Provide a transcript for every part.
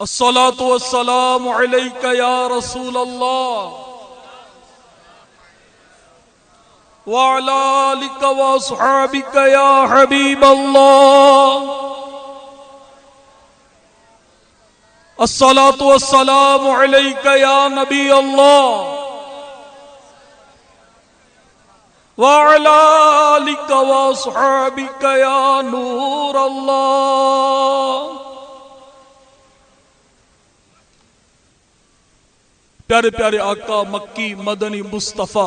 अस्सलातु वस्सलामु अलैका या रसूल अल्लाह व अला आलिका व अस्हाबिका या हबीब अल्लाह। अस्सलातु वस्सलामु अलैका या नबी अल्लाह व अला आलिका व अस्हाबिका या नूर अल्लाह। प्यारे प्यारे आका मक्की मदनी मुस्तफा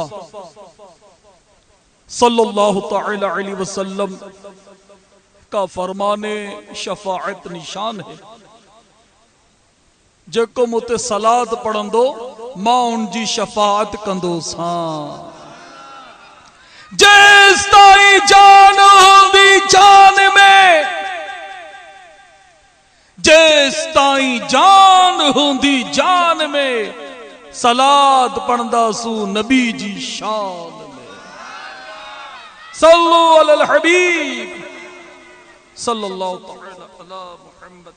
सल्लल्लाहु तआला अलैहि वसल्लम का फरमाने शफाअत निशान है। जेको मुते सलाद पढ़ंदो मां उनजी शफाअत कंदो सां। जेस ताई जान होंदी जान में, जेस ताई जान होंदी जान में सलाद पढ़ंदा सू नबी जी शान में। सल्लु अलल हबीब सल्लल्लाहु तआला अला मुहम्मद।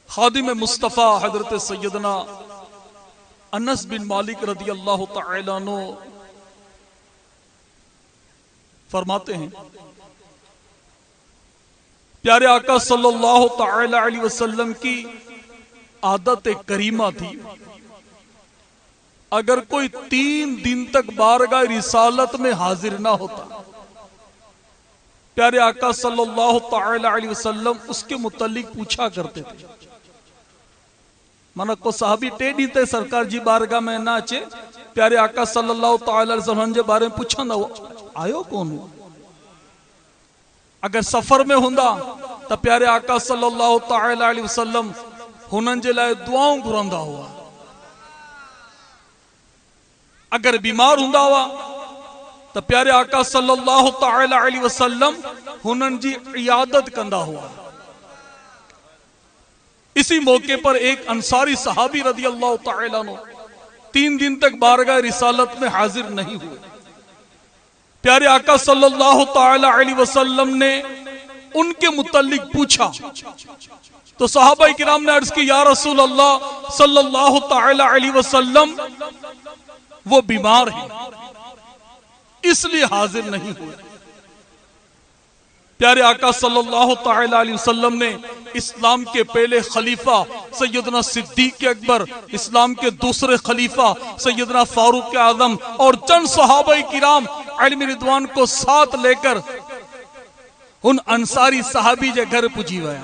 खादिम मुस्तफा हजरत सैयदना अनस बिन मालिक रदी अल्लाह तआला अन्हु फरमाते हैं, प्यारे आका सल्लल्लाहु तआला अलैहि वसल्लम की आदत करीमा थी, अगर कोई 3 दिन तक बारगाह रिसालत में हाजिर ना होता, प्यारे आका सल्लल्लाहु तआला अलैहि वसल्लम उसके मुतल्लिक पूछा करते थे। माना को साहबी 3 ॾींहं ते सरकार जी बारगाह में ना अचे, प्यारे आका सल्लल्लाहु तआला अलैहि वसल्लम जे बारे में पुछंदा आयो कोन। अगर सफर में हुंदा तो प्यारे आका सल्लल्लाहु तआला अलैहि वसल्लम हुनन जे लाए दुआऊं घुरंदा हुआ। अगर बीमार हुंदा हुआ तो प्यारे आका सल्लल्लाहु तआला अलैहि वसल्लम हुनन जी इयादत कंदा हुआ। इसी मौके पर एक अंसारी सहाबी रदी अल्लाह तआला अन्हु 3 दिन तक बारगाह रिसालत में हाजिर नहीं हुए। प्यारे आका सल्लल्लाहु तआला अलैहि वसल्लम ने उनके मुतल्लिक पूछा तो सहाबा किराम ने अर्ज की, या रसूल अल्लाह सल्लल्लाहु तआला अलैहि वसल्लम वो बीमार हैं, इसलिए हाजिर नहीं हुए। प्यारे आका सल्लल्लाहु तआला अलैहि वसल्लम ने इस्लाम के पहले खलीफा सैयदना सिद्दीक अकबर, इस्लाम के दूसरे खलीफा सैयदना फारूक आजम और चंद सहाबा किराम अलैहि रिदवान को साथ लेकर उन अंसारी सहाबी जे घर पुजी वया।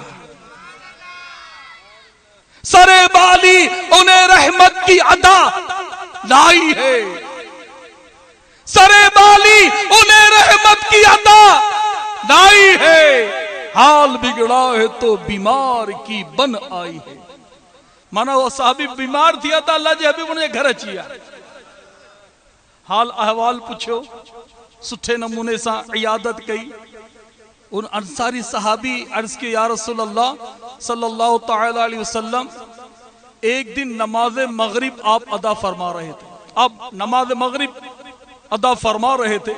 सरे बाली उन्हें रहमत की अदा लाई है, सरे बाली उन्हें रहमत की अदा लाई है, हाल बिगड़ा है तो बीमार की बन आई है। माना वो साहबी बीमार थिया था, अल्लाह जी हबीब उन्हें घर अचिया, हाल अहवाल पुछो, सुठे नमूने से इयादत कई। उन अंसारी सहाबी अर्ज के, या रसूल अल्लाह सल्लल्लाहु तआला अलैहि वसल्लम एक दिन नमाज मगरिब आप अदा फरमा रहे थे, आप नमाज मगरिब अदा फरमा रहे थे,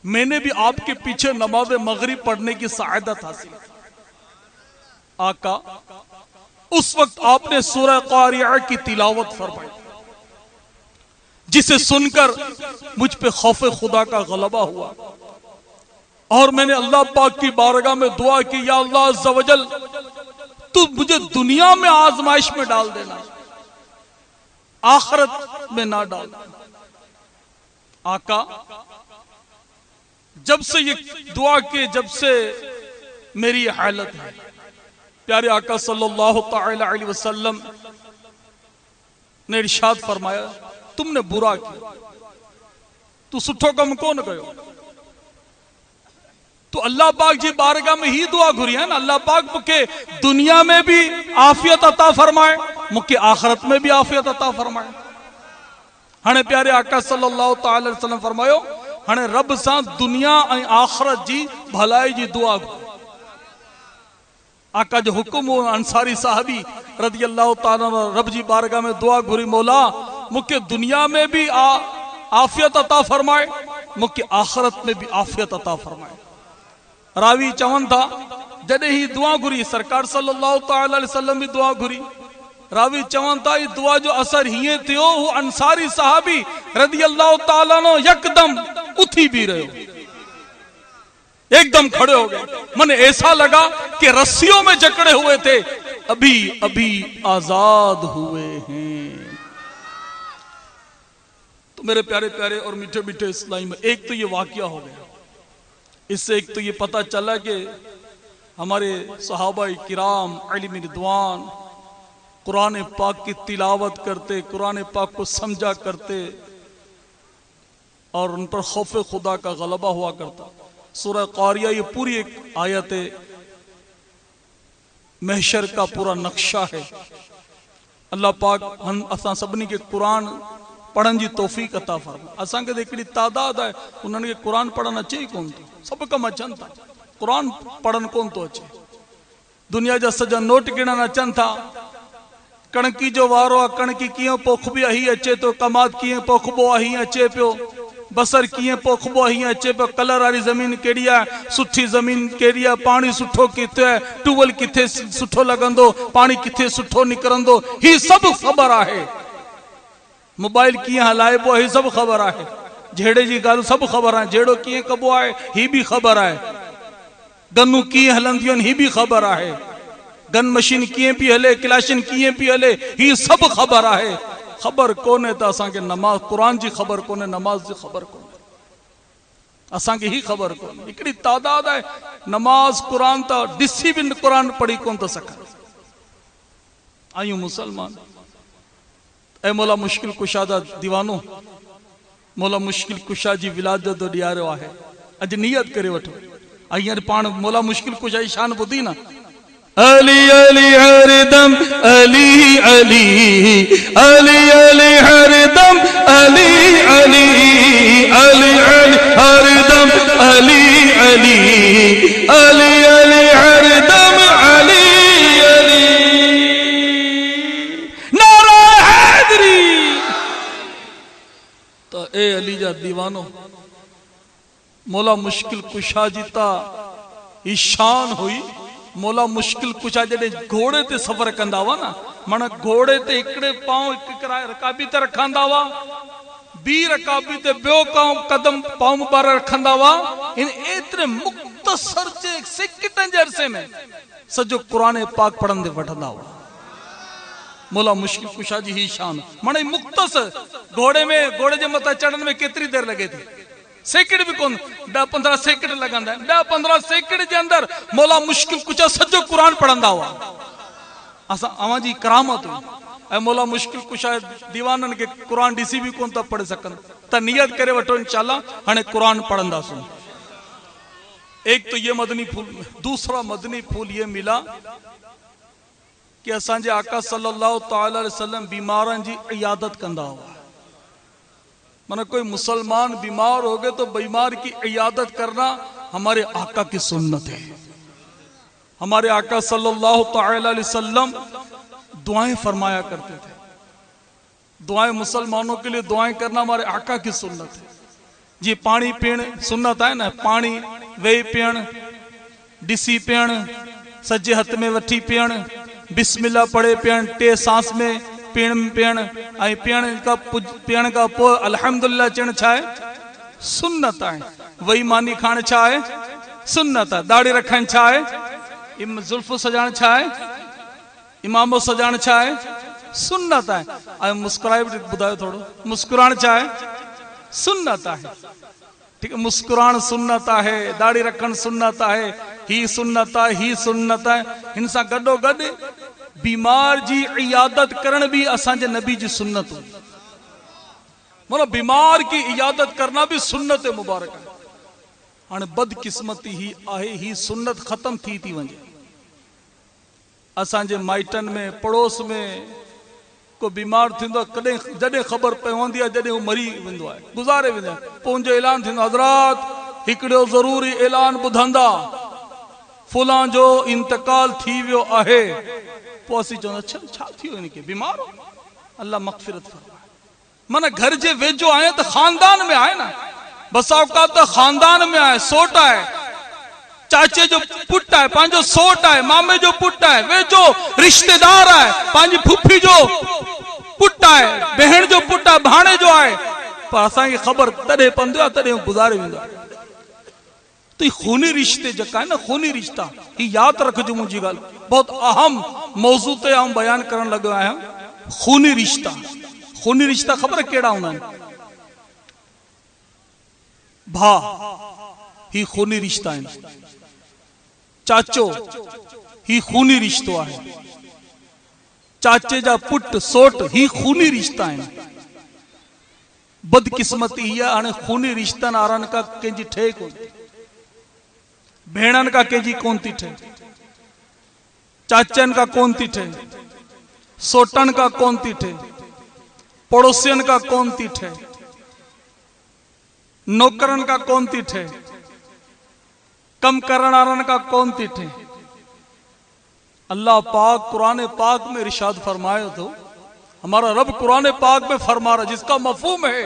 मैंने भी आपके पीछे नमाज मगरिब पढ़ने की सआदत हासिल। आका उस वक्त आपने सूरह कारिया की तिलावत फरमाई, जिसे सुनकर मुझ पे खौफ खुदा का गलबा हुआ और मैंने अल्लाह पाक की बारगाह में दुआ की, या अल्लाह अज़्ज़ा वजल तू मुझे दुनिया में आजमाइश में डाल देना, आखिरत में ना डाल। आका जब से ये दुआ के, जब से मेरी हालत है, प्यारे आका सल्लल्लाहु तआला अलैहि वसल्लम ने इरशाद फरमाया, तुमने बुरा किया, तू सुठो कम कौन कयो। तो अल्लाह पाक जी बारगाह में ही दुआ घुरी है ना, अल्लाह पाक मुके दुनिया में भी आफियत अता फरमाए, मुके आखिरत में भी आफियत अता फरमाए। हने प्यारे आका सल्लल्लाहु तआला अलैहि वसल्लम फरमायो, हने रब सां दुनिया ऐं आखिरत जी भलाई जी दुआ घुरी। आका जो हुक्म हो, अंसारी साहबी रदी अल्लाह तआला रब जी बारगाह में दुआ घुरी, मौला मुके दुनिया में भी आफियत अता फरमाए, मुके आखिरत में भी आफियत अता फरमाए। रावी चवन था जॾहिं ही दुआ घुरी, सरकार सल्लल्लाहु तआला अलैहि वसल्लम भी दुआ घुरी, रावी चवन था ही दुआ जो असर हीअं थियो, हू अंसारी सहाबी रदियल्लाहु तआला अन्हु यकदम उथी भी रहो, एकदम खड़े हो गए। मन ऐसा लगा कि रस्सियों में जकड़े हुए थे, अभी अभी आजाद हुए हैं। तो मेरे प्यारे प्यारे और मीठे मीठे इस्लामी में एक तो ये वाकया हो गया, इससे एक तो ये पता चला कि हमारे सहाबा किराम इल्म रिदवान कुरान पाक की तिलावत करते, कुरान पाक को समझा करते और उन पर खौफ खुदा का गलबा हुआ करता। सूरह कारिया ये पूरी एक आयत है, महशर का पूरा नक्शा है। अल्लाह पाक हम असां सभिनी के कुरान पढ़न जी तौफीक अता फरमा। असां के हिकिड़ी तादाद है उन्हनि खे कुरान पढ़न अचे ई कोन थो, सभु कम अचनि था, कुरान पढ़न कोन थो अचे। दुनिया जा सॼा नोट गिणन अचनि था, कणकी जो वारो आहे, कणकी कीअं पोखबी आहे हीअ अचे थो, कमाद कीअं पोखबो आहे हीअं अचे पियो, बसर कीअं पोखबो आहे हीअं अचे पियो, कलर वारी ज़मीन कहिड़ी आहे, सुठी ज़मीन कहिड़ी आहे, पाणी सुठो किथे आहे, ट्यूबवेल किथे सुठो लॻंदो, पाणी किथे सुठो निकिरंदो, हीअ सभु ख़बर आहे। मोबाइल कीअं हलाइबो आहे हीअ सभु ख़बर आहे। जहिड़े जी ॻाल्हि सभु ख़बर आहे, जहिड़ो कीअं कबो आहे हीअ बि ख़बर आहे, गनूं कीअं हलंदियूं आहिनि हीअ बि ख़बर आहे, गन मशीन कीअं पई हले, क्लाशन कीअं पई हले, हीअ सभु ख़बर आहे। ख़बर कोन्हे त असांखे नमाज कुरान जी ख़बर कोन्हे, नमाज जी ख़बर कोन्हे, असांखे ही ख़बर कोन्हे। हिकिड़ी तादाद आहे नमाज कुरान त ॾिसी बि कुरान पढ़ी कोन था सघनि। आहियूं मुसलमान। ऐं मौला मुश्किल कुशा जा दीवानो, मौला मुश्किल कुशा जी विलादत ॾियारियो आहे, अॼु नियत करे वठो। ऐं हींअर पाण मौला मुश्किल कुशा जी शान ॿुधी न, अली अली हरदम अली अली अली अली हरदम अली अली अली अली हरदम अली अली अली अली हरदम अली अली नारा हैदरी। तो ए अली जा दीवानो, मौला मुश्किल कुशा जी ता ईशान हुई। मौला मुश्किल कुशा जॾहिं घोड़े ते सफ़र कंदा हुआ न, माना घोड़े ते हिकिड़े पांव रकाबी ते रखंदा हुआ, ॿी रकाबी ते ॿियो कदम पांव ॿार रखंदा हुआ। इन एतिरे मुख़्तसर जे सेकंडनि जे अरसे में सॼो कुरान पाक पढ़ंदे वठंदा हुआ। मौला मुश्किल कुशा जी ही शान, माना मुख़्तसर घोड़े जे मथां चढ़ण में केतिरी देर लॻे थी, सेकंड भी कोन, 10-15 सेकंड लगंदा है। 10-15 सेकंड के अंदर मौला मुश्किल कुशा सजो कुरान पढ़ंदा हुआ। असां अवां जी करामत हुई। ऐं मौला मुश्किल कुशा दीवानन के कुरान ॾिसी भी कोन था पढ़ सकन, त नियत करे वठो इंशाअल्लाह हाणे कुरान पढ़ंदासीं। एक तो ये मदनी फूल, दूसरा मदनी फूल ये मिला कि असांजे आका सल्लल्लाहु तआला अलैहि वसल्लम बीमारन जी इयादत कंदा हुआ। माना कोई मुसलमान बीमार हो गए तो बीमार की इयादत करना हमारे आका की सुन्नत है। हमारे आका सल्लल्लाहु तआला अलैहि वसल्लम दुआएं फरमाया करते थे। दुआएं मुसलमानों के लिए दुआएं करना हमारे आका की सुन्नत है। जी पानी पीण सुन्नत है ना, पानी वेही पीण, डिसी पीण, सज्जे हथ में वठी पीण, बिस्मिल्लाह पढ़े पीण, टे सांस में पीण ऐं पीण का पोइ अल्हम्दुलिल्लाह चवण छा आहे सुन्नत आहे। वही मानी खाइण छा आहे सुन्नत आहे। दाढ़ी रखण छा आहे, जुल्फ सजाइण छा आहे, इमामो सजाइण छा आहे सुन्नत आहे। ऐं मुस्कुराए बि ॿुधायो थोरो, मुस्कुराइण छा आहे सुन्नत आहे। ठीक है, मुस्कुराइण सुन्नत आहे, दाढ़ी रखण सुन्नत आहे, ही सुन्नत आहे, ही सुन्नत आहे। हिन सां गॾोगॾु बीमार जी इयादत करण भी असांजे नबी जी सुन्नत हुई। मतलब बीमार की इयादत करना भी सुन्नत मुबारक है। हाणे बदकिस्मती ही आहे, ही सुन्नत खत्म थी वञे। असांजे माइटन में पड़ोस में को बीमार थींदो, कॾहिं जॾहिं ख़बर पवंदी आहे जॾहिं हू मरी वेंदो आहे, गुज़ारे वेंदो आहे, पोइ उनजो ऐलान थींदो, हज़रात हिकिड़ो ज़रूरी ऐलान ॿुधंदा, फुलां जो इंतकाल थी वियो आहे। पोइ असीं चवंदा अच्छा छा थियो इनखे, बीमार हो, अल्लाह मग़फ़िरत फरमाए। माना घर जे वेझो आहे त ख़ानदान में आहे न, बसा औकात त ख़ानदान में आहे, सोट आहे, चाचे जो पुट है, पांजो सोट है, मामे जो पुट है, वे जो रिश्तेदार है, पांजी फुफी जो पुट है, बहन जो पुट है, भाणे जो है, पर असांखे ख़बर तॾहिं पवंदो आहे, तॾहिं गुज़ारे वेंदो आहे। तो ये खूनी रिश्ते जका है ना, खूनी रिश्ता, ये याद रखजो मुंहिंजी ॻाल्हि, बहुत अहम मौजू ते आऊं बयान करण लॻो आहियां। खूनी रिश्ता, खूनी रिश्ता ख़बर कहिड़ा हूंदा आहिनि? भाउ, ही खूनी रिश्ता आहिनि। चाचो, ही खूनी रिश्तो आहे। चाचे जा पुट सोट, ही खूनी रिश्ता आहिनि। बदकिस्मती इहा हाणे खूनी रिश्तनि वारनि खां कंहिंजी ठहे कोन, भेणनि खां कंहिंजी कोन थी ठहे, चाचनि खां कोन थी ठहे, सोटनि खां कोन थी ठहे, पड़ोसियनि खां कोन थी ठहे, नौकरनि खां कोन थी ठहे, कम करण वारनि खां कोन थी ठहे। अल्लाह पाक कुरान पाक में इरशाद फरमायो तो, हमारा रब कुरान पाक में फरमा रहा, जिसका मफहूम है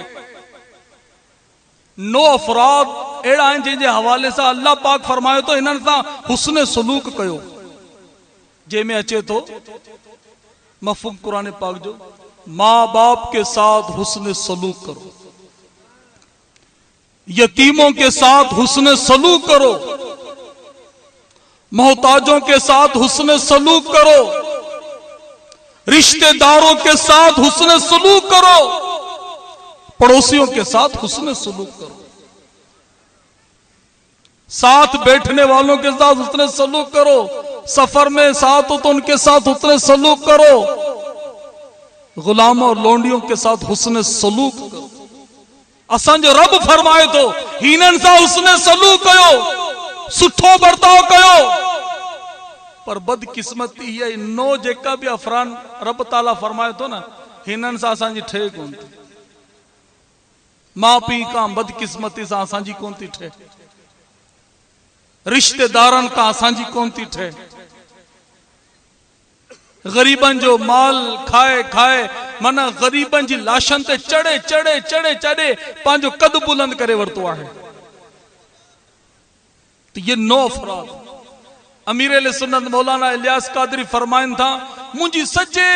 9 अफराद अड़ा आहिनि जंहिंजे हवाले से अल्लाह पाक फरमायो तो इन्हनि सां हुस्न सलूक कयो, जंहिंमें अचे तो मफहूम कुरान पाक जो, माँ बाप के साथ हुस्न सलूक करो, यतीमों के साथ हुस्न सलूक करो, मोहताजों के साथ हुस्न सलूक करो, रिश्तेदारों के साथ हुस्न सलूक करो, पड़ोसियों के साथ हुस्न सलूक करो, साथ बैठने वालों के साथ हुस्न सलूक करो, सफर में साथ हो तो उनके साथ हुस्न सलूक करो, गुलामों और लोंडियों के साथ हुस्न सलूक करो। असांजो रब फरमाए तो हिननि सां हुस्न सलूक कयो, सुठो बर्ताव कयो। पर बदकिस्मती इहा 9 जेका भी अफरान रब ताला फरमाए तो ना, हिननि सां असांजी ठहे कोन थी। माउ पीउ खां बदकिस्मती सां असांजी कोन थी ठहे, रिश्तेदारनि खां असांजी कोन थी ठहे, गरीबन जो माल खाए खाए माना गरीबन जी लाशन ते चढ़े चढ़े चढ़े चढ़े पांजो कद बुलंद करे वरतो आहे। तो ये 9 अफराद अमीर अहले सुन्नत मौलाना इलियास कादरी फरमाइन था, मुंहिंजी सजे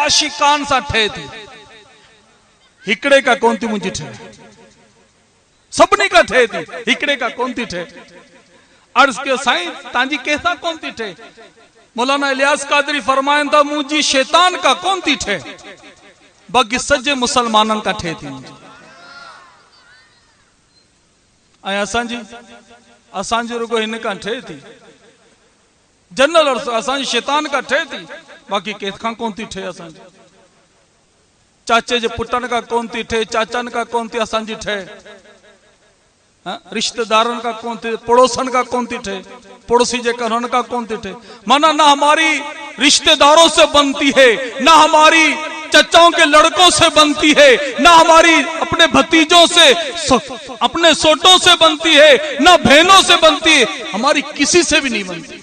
आशिकान सां ठहे थी, हिकड़े का कोन थी मुंहिंजी ठहे, सभिनी का ठहे थी, हिकड़े का कोन थी ठहे। अर्ज कयो साईं तव्हांजी कंहिंसां कोन थी ठहे? मौलाना इलियास कादरी फरमाइन था, मुंहिंजी शैतान का कोन थी ठहे, बाक़ी सजे मुसलमाननि का ठहे थी मुंहिंजी। ऐं असांजी रुगो हिन खां ठहे थी, जनरल असांजी शैतान का ठहे थी, बाक़ी कंहिंखां कोन थी ठहे। असांजी चाचे जे पुटनि का कोन थी ठहे, चाचनि का कोन थी असांजी ठहे, रिश्तेदारन का कौन थे, पड़ोसन का कौन थी ठे, पड़ोसी जेकर उन का कौन थी ठे। माना ना हमारी रिश्तेदारों से बनती है, ना हमारी चचाओं के लड़कों से बनती है, ना हमारी अपने भतीजों से अपने सोटों से बनती है, ना बहनों से बनती है, हमारी किसी से भी नहीं बनती।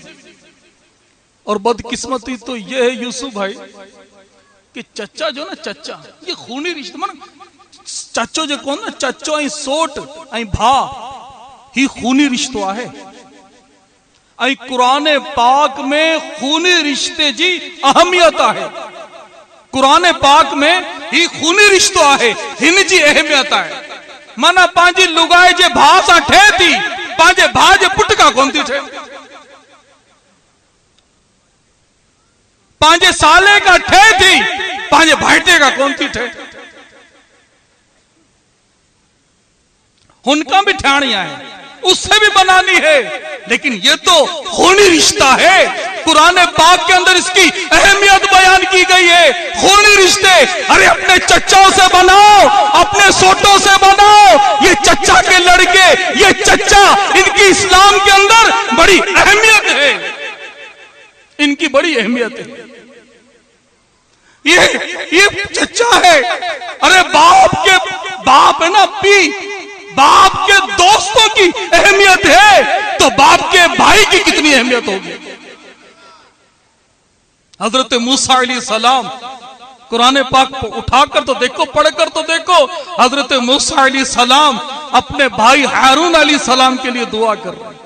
और बदकिस्मती तो ये है यूसुफ भाई कि चचा जो ना, चचा ये खूनी रिश्ता, माना चाचो जो कौन ना, चाचो ऐं सोट ऐं भाउ, ही खूनी रिश्तो आहे। ऐं कुरान पाक में खूनी रिश्ते जी अहमियत आहे, कुरान पाक में ही खूनी रिश्तो आहे, हिन जी अहमियत आहे। माना पंहिंजी लुगाई जे भाउ सां ठहे थी, पंहिंजे भाउ जे पुट खां कोन थी ठहे, पंहिंजे साले खां ठहे थी, पंहिंजे भाइटे खां कोन थी ठहे। उनका भी ठहनी है, उससे भी बनानी है, लेकिन ये तो खूनी रिश्ता है। कुरान पाक के अंदर इसकी अहमियत बयान की गई है। खूनी रिश्ते, अरे अपने चचाओं से बनाओ, अपने सोटों से बनाओ, ये चचा के लड़के, ये चचा, इनकी इस्लाम के अंदर बड़ी अहमियत है, इनकी बड़ी अहमियत है। ये चचा है, अरे बाप है ना, बाप के दोस्तों की अहमियत है, तो बाप के भाई की कितनी अहमियत होगी। हजरत मूसा अलैहिस्सलाम, कुरान पाक उठाकर तो देखो, पढ़कर तो देखो, हजरत मूसा अलैहिस्सलाम अपने भाई हारून अलैहिस्सलाम के लिए दुआ कर रहे हैं।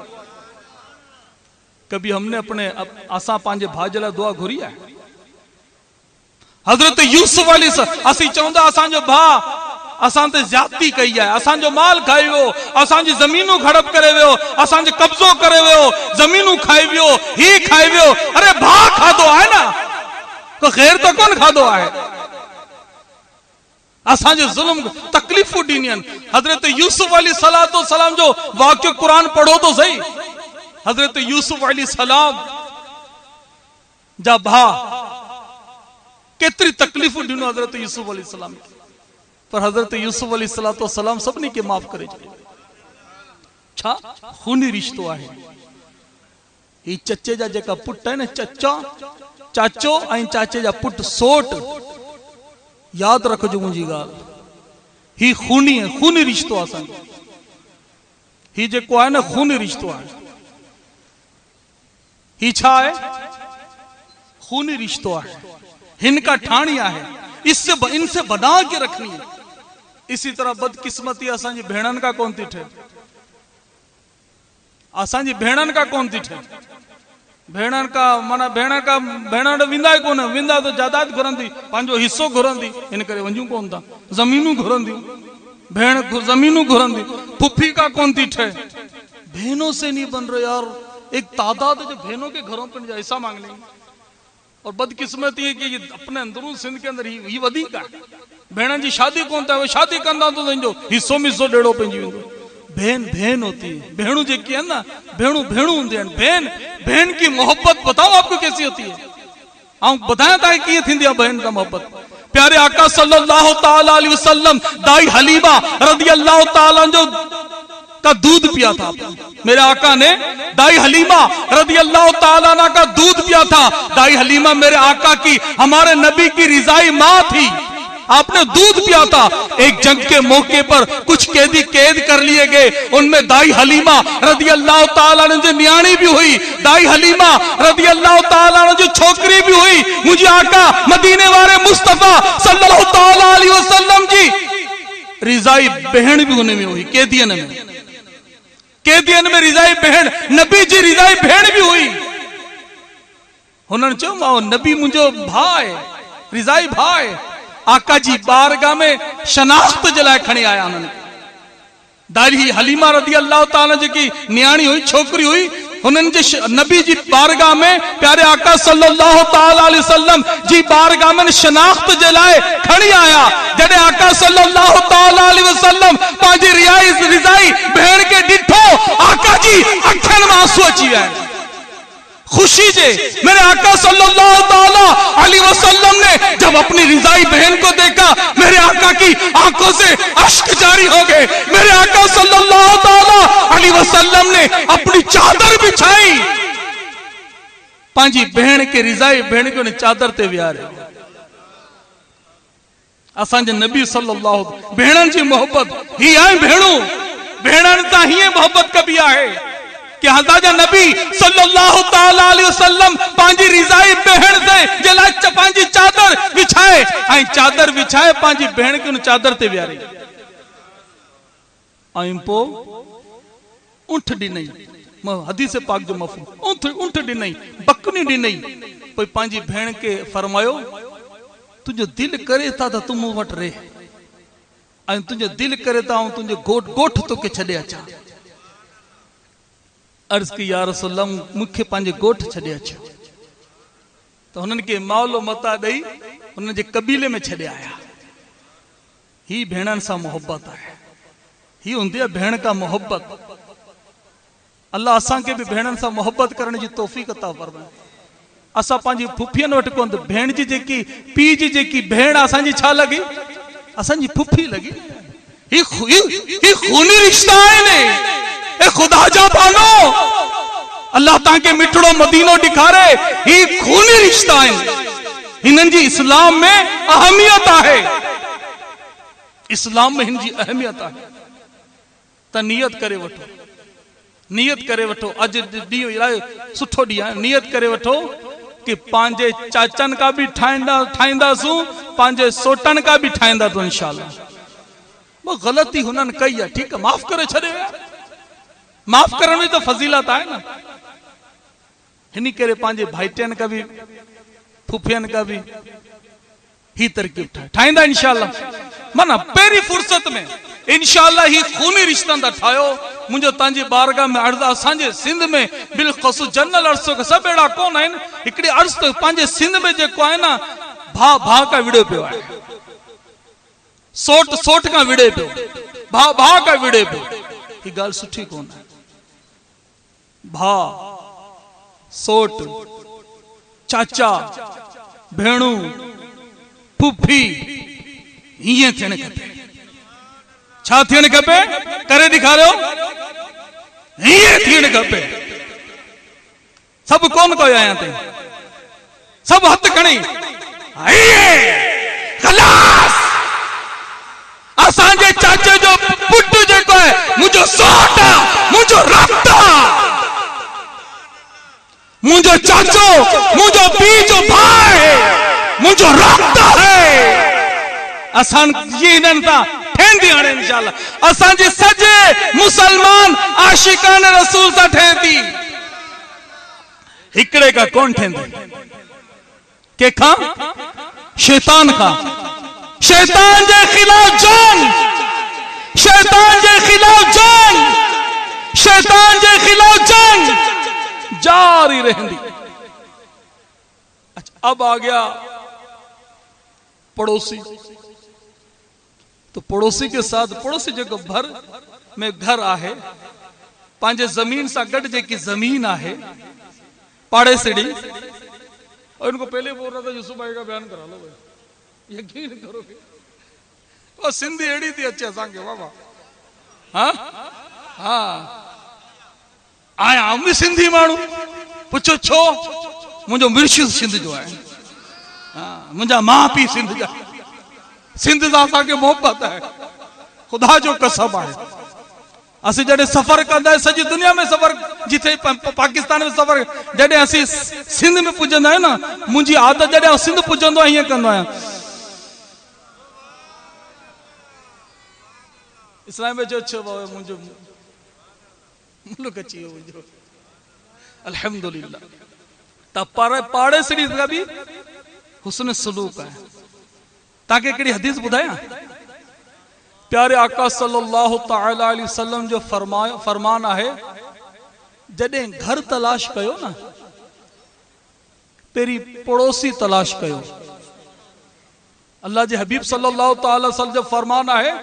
कभी हमने अपने असा पांजे भाज ला दुआ घुरी है? हजरत यूसुफ अली असी चवंदा असांजो भा असां ते ज्यादती कई है, असांजो माल खाई वियो, असांजी ज़मीनूं हड़प करे वियो, असांजो कब्जो करे वियो, ज़मीनूं खाई वियो, ही खाई वियो। अरे भा खाधो आहे ना, को ख़ैर तो कोन खाधो आहे। असांजे ज़ुल्म तकलीफ़ूं ॾिनियूं आहिनि। हज़रत यूसुफ अली सलातो सलाम जो वाक़ियो क़ुरान पढ़ो तो सही। हज़रत यूसुफ अली सलाम जा भा केतरी तकलीफ़ूं ॾिनो हज़रत यूसुफ अली सलाम, पर हज़रत यूसुफ अली सलातो सलाम सभिनी खे माफ़ करे छॾियो। छा खूनी रिश्तो आहे। ही चचे जा जेका पुट आहिनि, चचा चाचो ऐं चाचे जा पुट सोट, याद रखजो मुंहिंजी ॻाल्हि, ही खूनी है, खूनी रिश्तो आहे असांजो। ही जेको आहे न खूनी रिश्तो आहे। ही छा आहे? खूनी रिश्तो आहे। हिनका ठाणी आहे, इनसे बना के रखनी है। इसी तरह बदकिस्मती असांजी भेणन का कोन थी ठे, असांजी भेणन का कोन थी ठे। भेणन का माना भेण विंदा कोन, विंदा तो जायदाद घुरंदी, पंहिंजो हिस्सो घुरंदी, इन करे वंजू कोन था। ज़मीनूं घुरंदी, भेण ज़मीनूं घुरंदी। फुफी का कोन थी ठे, बहनों से नहीं बन रहे यार। एक तादाद जो बहनों के घरों पर हिस्सा मांग लेंगे। और बदकिस्मती है कि ये अपने अंदरून सिंध के अंदर ही वधीक आहे। भेण जी शादी कोन था, शादी कंदा तो तुंहिंजो हिस्सो मिस्सो ॾेड़ो पइजी वेंदो। बहन होती है, भेणू जेकी है ना, भेणू होंदी आहिनि। बहन की मोहब्बत बताओ आपको कैसी होती है। आऊं ॿुधायां था कीअं थींदी आहे बहन का मोहब्बत। प्यारे आका सल्लल्लाहु ताला अलैहि वसल्लम दाई हलीमा रज़ी अल्लाह ताला जो का दूध पिया था। मेरे आका ने दाई हलीमा रज़ी अल्लाह ताला अन्हा का दूध पिया था। दाई हलीमा मेरे आका की, हमारे नबी की रिजाई माँ थी। आपने दूध पिया था। एक जंग के मौके पर कुछ कैदी कैद कर लिए गए, उनमें दाई हलीमा रज़ी अल्लाह ताला अन्हा जो न्याणी भी हुई, दाई हलीमा रज़ी अल्लाह ताला अन्हा जो छोकरी भी हुई। मुझे आका मदीने वाले मुस्तफा सल्लल्लाहु ताला अलैहि वसल्लम जी रिजाई बहन भी उनमें हुई। कैदियन में रिजाई बहन, नबी जी रिजाई बहन भी हुई। उन्होंने चयो मां नबी मुंहिंजो भाउ आहे, रिजाई भाउ आहे। आका जी बारगाह में शनाख्त जे लाइ खणी आया उन्होंने। दाई हलीमा रज़ी अल्लाह ताला जेकी न्याणी हुई, छोकरी हुई, उन्होंने नबी जी बारगाह में प्यारे आका सल्लल्लाहु ताला अलैहि वसल्लम जी बारगाह में शनाख्त जे लाइ खणी आया। जॾहिं आका सल्लल्लाहु ताला अलैहि वसल्लम पंहिंजी रिजाई भेण के ॾिठो, आका जी अखियुनि में आंसू अची विया। खुशी जे मेरे आका सल्लल्लाहु ताला अलैहि वसल्लम ने जब अपनी रिजाई बहन को देखा, मेरे आका की आंखों से अश्क जारी हो गए। मेरे आका सल्लल्लाहु ताला अलैहि वसल्लम ने अपनी चादर बिछाई, पांजी बहन के रिजाई बहन को ने चादर ते विहारे। असांजे नबी सल्लल्लाहु भेणन जी मोहब्बत ही आहे। भेणन तां ही मोहब्बत कभी आहे कि हज़ाजा नबी सल्लल्लाहु ताला अलैहि वसल्लम पांजी रिजाई बहन से जला पांजी चादर बिछाए, ऐं चादर बिछाए पांजी बहन के उन चादर ते विहारे। ऐं पो ऊंठ ॾिनई, हदीस पाक जो मफ़हूम, ऊंठ ॾिनई, बकनी ॾिनई। पोइ पांजी भेण के फरमायो, तुंहिंजो दिल करे था त तूं मूं वटि रहे, ऐं तुंहिंजो दिल करे था ऐं तुंहिंजो गोठ तोखे छॾे अचां। अर्ज की या रसूलल्लाह मूंखे पंहिंजे गोठ छॾे अचो। तो हुननि खे माउलो मता ॾेई हुननि जे कबीले में छॾे आया। ही भेणनि सां मोहब्बत आहे, ही हूंदी आहे भेण का मोहब्बत। अल्लाह असांखे बि भेणनि सां मोहब्बत करण जी तौफ़ीक़ अता फरमाए। असां पंहिंजी फुफियनि वटि कोन, भेण जी जेकी पीउ जी जेकी भेण असांजी छा लॻी, असांजी फुफी लॻी। ही खूनी रिश्ता आहिनि। ए खुदा जा बानो, अल्लाह ताके मिठड़ो मदीनो दिखारे। ही खूनी रिश्ता आहिनि। हिननि जी इस्लाम में अहमियत आहे, इस्लाम में हिन जी अहमियत आहे। त नियत करे वठो, नियत करे वठो। अज ॾींहुं इलाही सुठो ॾींहुं आहे। नियत करे वठो कि पंहिंजे चाचनि का बि ठाहींदासूं, पंहिंजे सोटनि का बि ठाहींदा तो इंशाअल्लाह। वो ग़लती हुननि कई आहे, ठीकु आहे, माफ़ करे छॾियो। माफ़ करण में तो फजीलत आहे न। हिनी करे पांजे भाइटियन का भी फुफियन का भी ही तरकीब ठाहींदा इंशाअल्लाह। माना पेरी फुर्सत में इंशाअल्लाह ही खूनी रिश्ता दा ठायो। मुझे तांजी बारगाह में अर्ज असांजे सिंध में बिलखसूस जनरल अर्ज के सब एड़ा कोन आइन। हिकड़ी अर्ज तो पांजे सिंध में जेको है ना भा भा का विड़े पियो है, सोट सोट का विड़े पियो, भा भा का विड़े पियो। ही गाल सुठी कोन है। भा सोट चाचा भेणू फुफी हिये थियण खपे। छा थियण खपे? करे दिखारो। हिये थियण खपे। सब कोन कयो आया ते, सब हथ खणी खलास। असांजे चाचे जो पुट जेको है मुझो सोट मुझो रक्त, मुझो चाचो मुझो बीजो भाई मुझो रक्त है। असान ये नंता ठेंदी हाणे इंशाअल्लाह। असांजी सजे मुसलमान आशिकान रसूल सा ठेंदी। हिकड़े का कौन ठेंदी? के खा? शैतान का। शैतान जे खिलाफ जंग, शैतान जे खिलाफ जंग, शैतान जे खिलाफ जंग जारी रहंदी। अच्छा अब आ गया पड़ोसी। तो पड़ोसी के साथ पड़ोसी जो भर में घर आहे, पांजे जमीन सा गड जेकी जमीन आहे पाड़े सिड़ी। और इनको पहले बोल रहा था यूसुफ भाई का बयान करा लो भाई, यकीन करोगे वो सिंधी एड़ी थी अच्छे सांगे बाबा। हाँ हाँ आया हम भी सिंधी मानू। पुछो छो? मुझो मिर्शद सिंध जो है। हाँ मुझा मां पी सिंध जा। सिंध से असांखे मोहब्बत है, खुदा जो कसम है। असी जडे सफर कंदा सजी दुनिया में सफर, जिथे पाकिस्तान में सफर, जडे असी सिंध में पुजंदा है ना, मुझी आदत जडे सिंध पुजंदो हिय कंदो आया। इस्लाम में जो छो मुझो मुल्क अची वियो अल्हम्दुलिल्लाह। त पाड़े सिड़ी का भी हुस्न सलूक है। ताकि कड़ी हदीस बुधाया प्यारे आका सल्लल्लाहु तआला अलैहि वसल्लम जो फरमान है, जडे घर तलाश कयो ना पेरी पड़ोसी तलाश कयो। अल्लाह जे हबीब सल्लल्लाहु तआला वसल्लम जो फरमान है,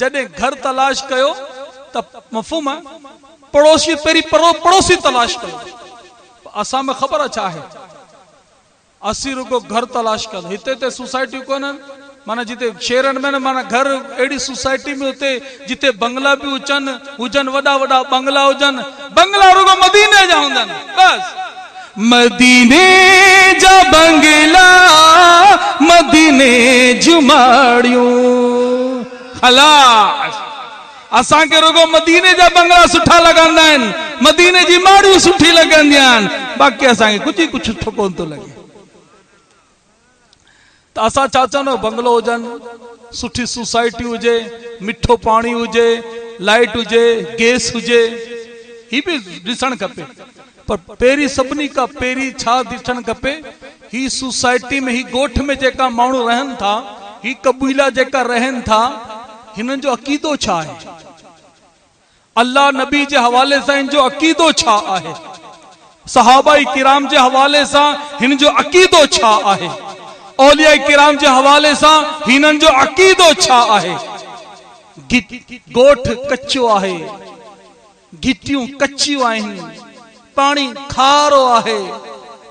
जडे घर तलाश कयो तब मफहूम है पड़ोसी पेरी पड़ोसी तलाश कयो। असा में खबर अच्छा है असी रुको घर तलाश कर। हिते ते सोसाइटी को न माना जिते शहरन में न माना घर एड़ी सोसाइटी में होते जिते बंगला भी हुजन वडा वडा बंगला हुजन। बंगला रुको मदीने जा हुंदन बस। मदीने जा बंगला मदीने जुमाड़ियों खलास। असा के रुको मदीने जा बंगला सुठा लगंदा आहिनि, मदीने जी माड़ियूं सुठी लगंदियां आहिनि, बाक़ी असा के कुछ ही कुछ सुठो कोन तो लगे। तो असा चाचा न बंगलो हुजन, सुठी सोसाइटी हुजे, मिठो पानी हुजे, लाइट हुजे, गैस हुजे, ही भी दिसण खपे। पर पेरी सभनी का पेरी छा दिसण खपे? ही सोसाइटी में ही गोठ में जेका माण्हू रहन था, ही कबीला जेका रहन था, हिनन जो अकीदो छा है? अल्लाह नबी जे हवाले से इन जो अकीदो छा आहे? सहाबा किराम जे हवाले से हिन जो अकीदो छा आहे? औलिया किराम जे हवाले से हिनन जो अकीदो छा आहे? गोठ कच्चो आहे, गिटियूं कच्चियूं आहिनि, पानी खारो आहे,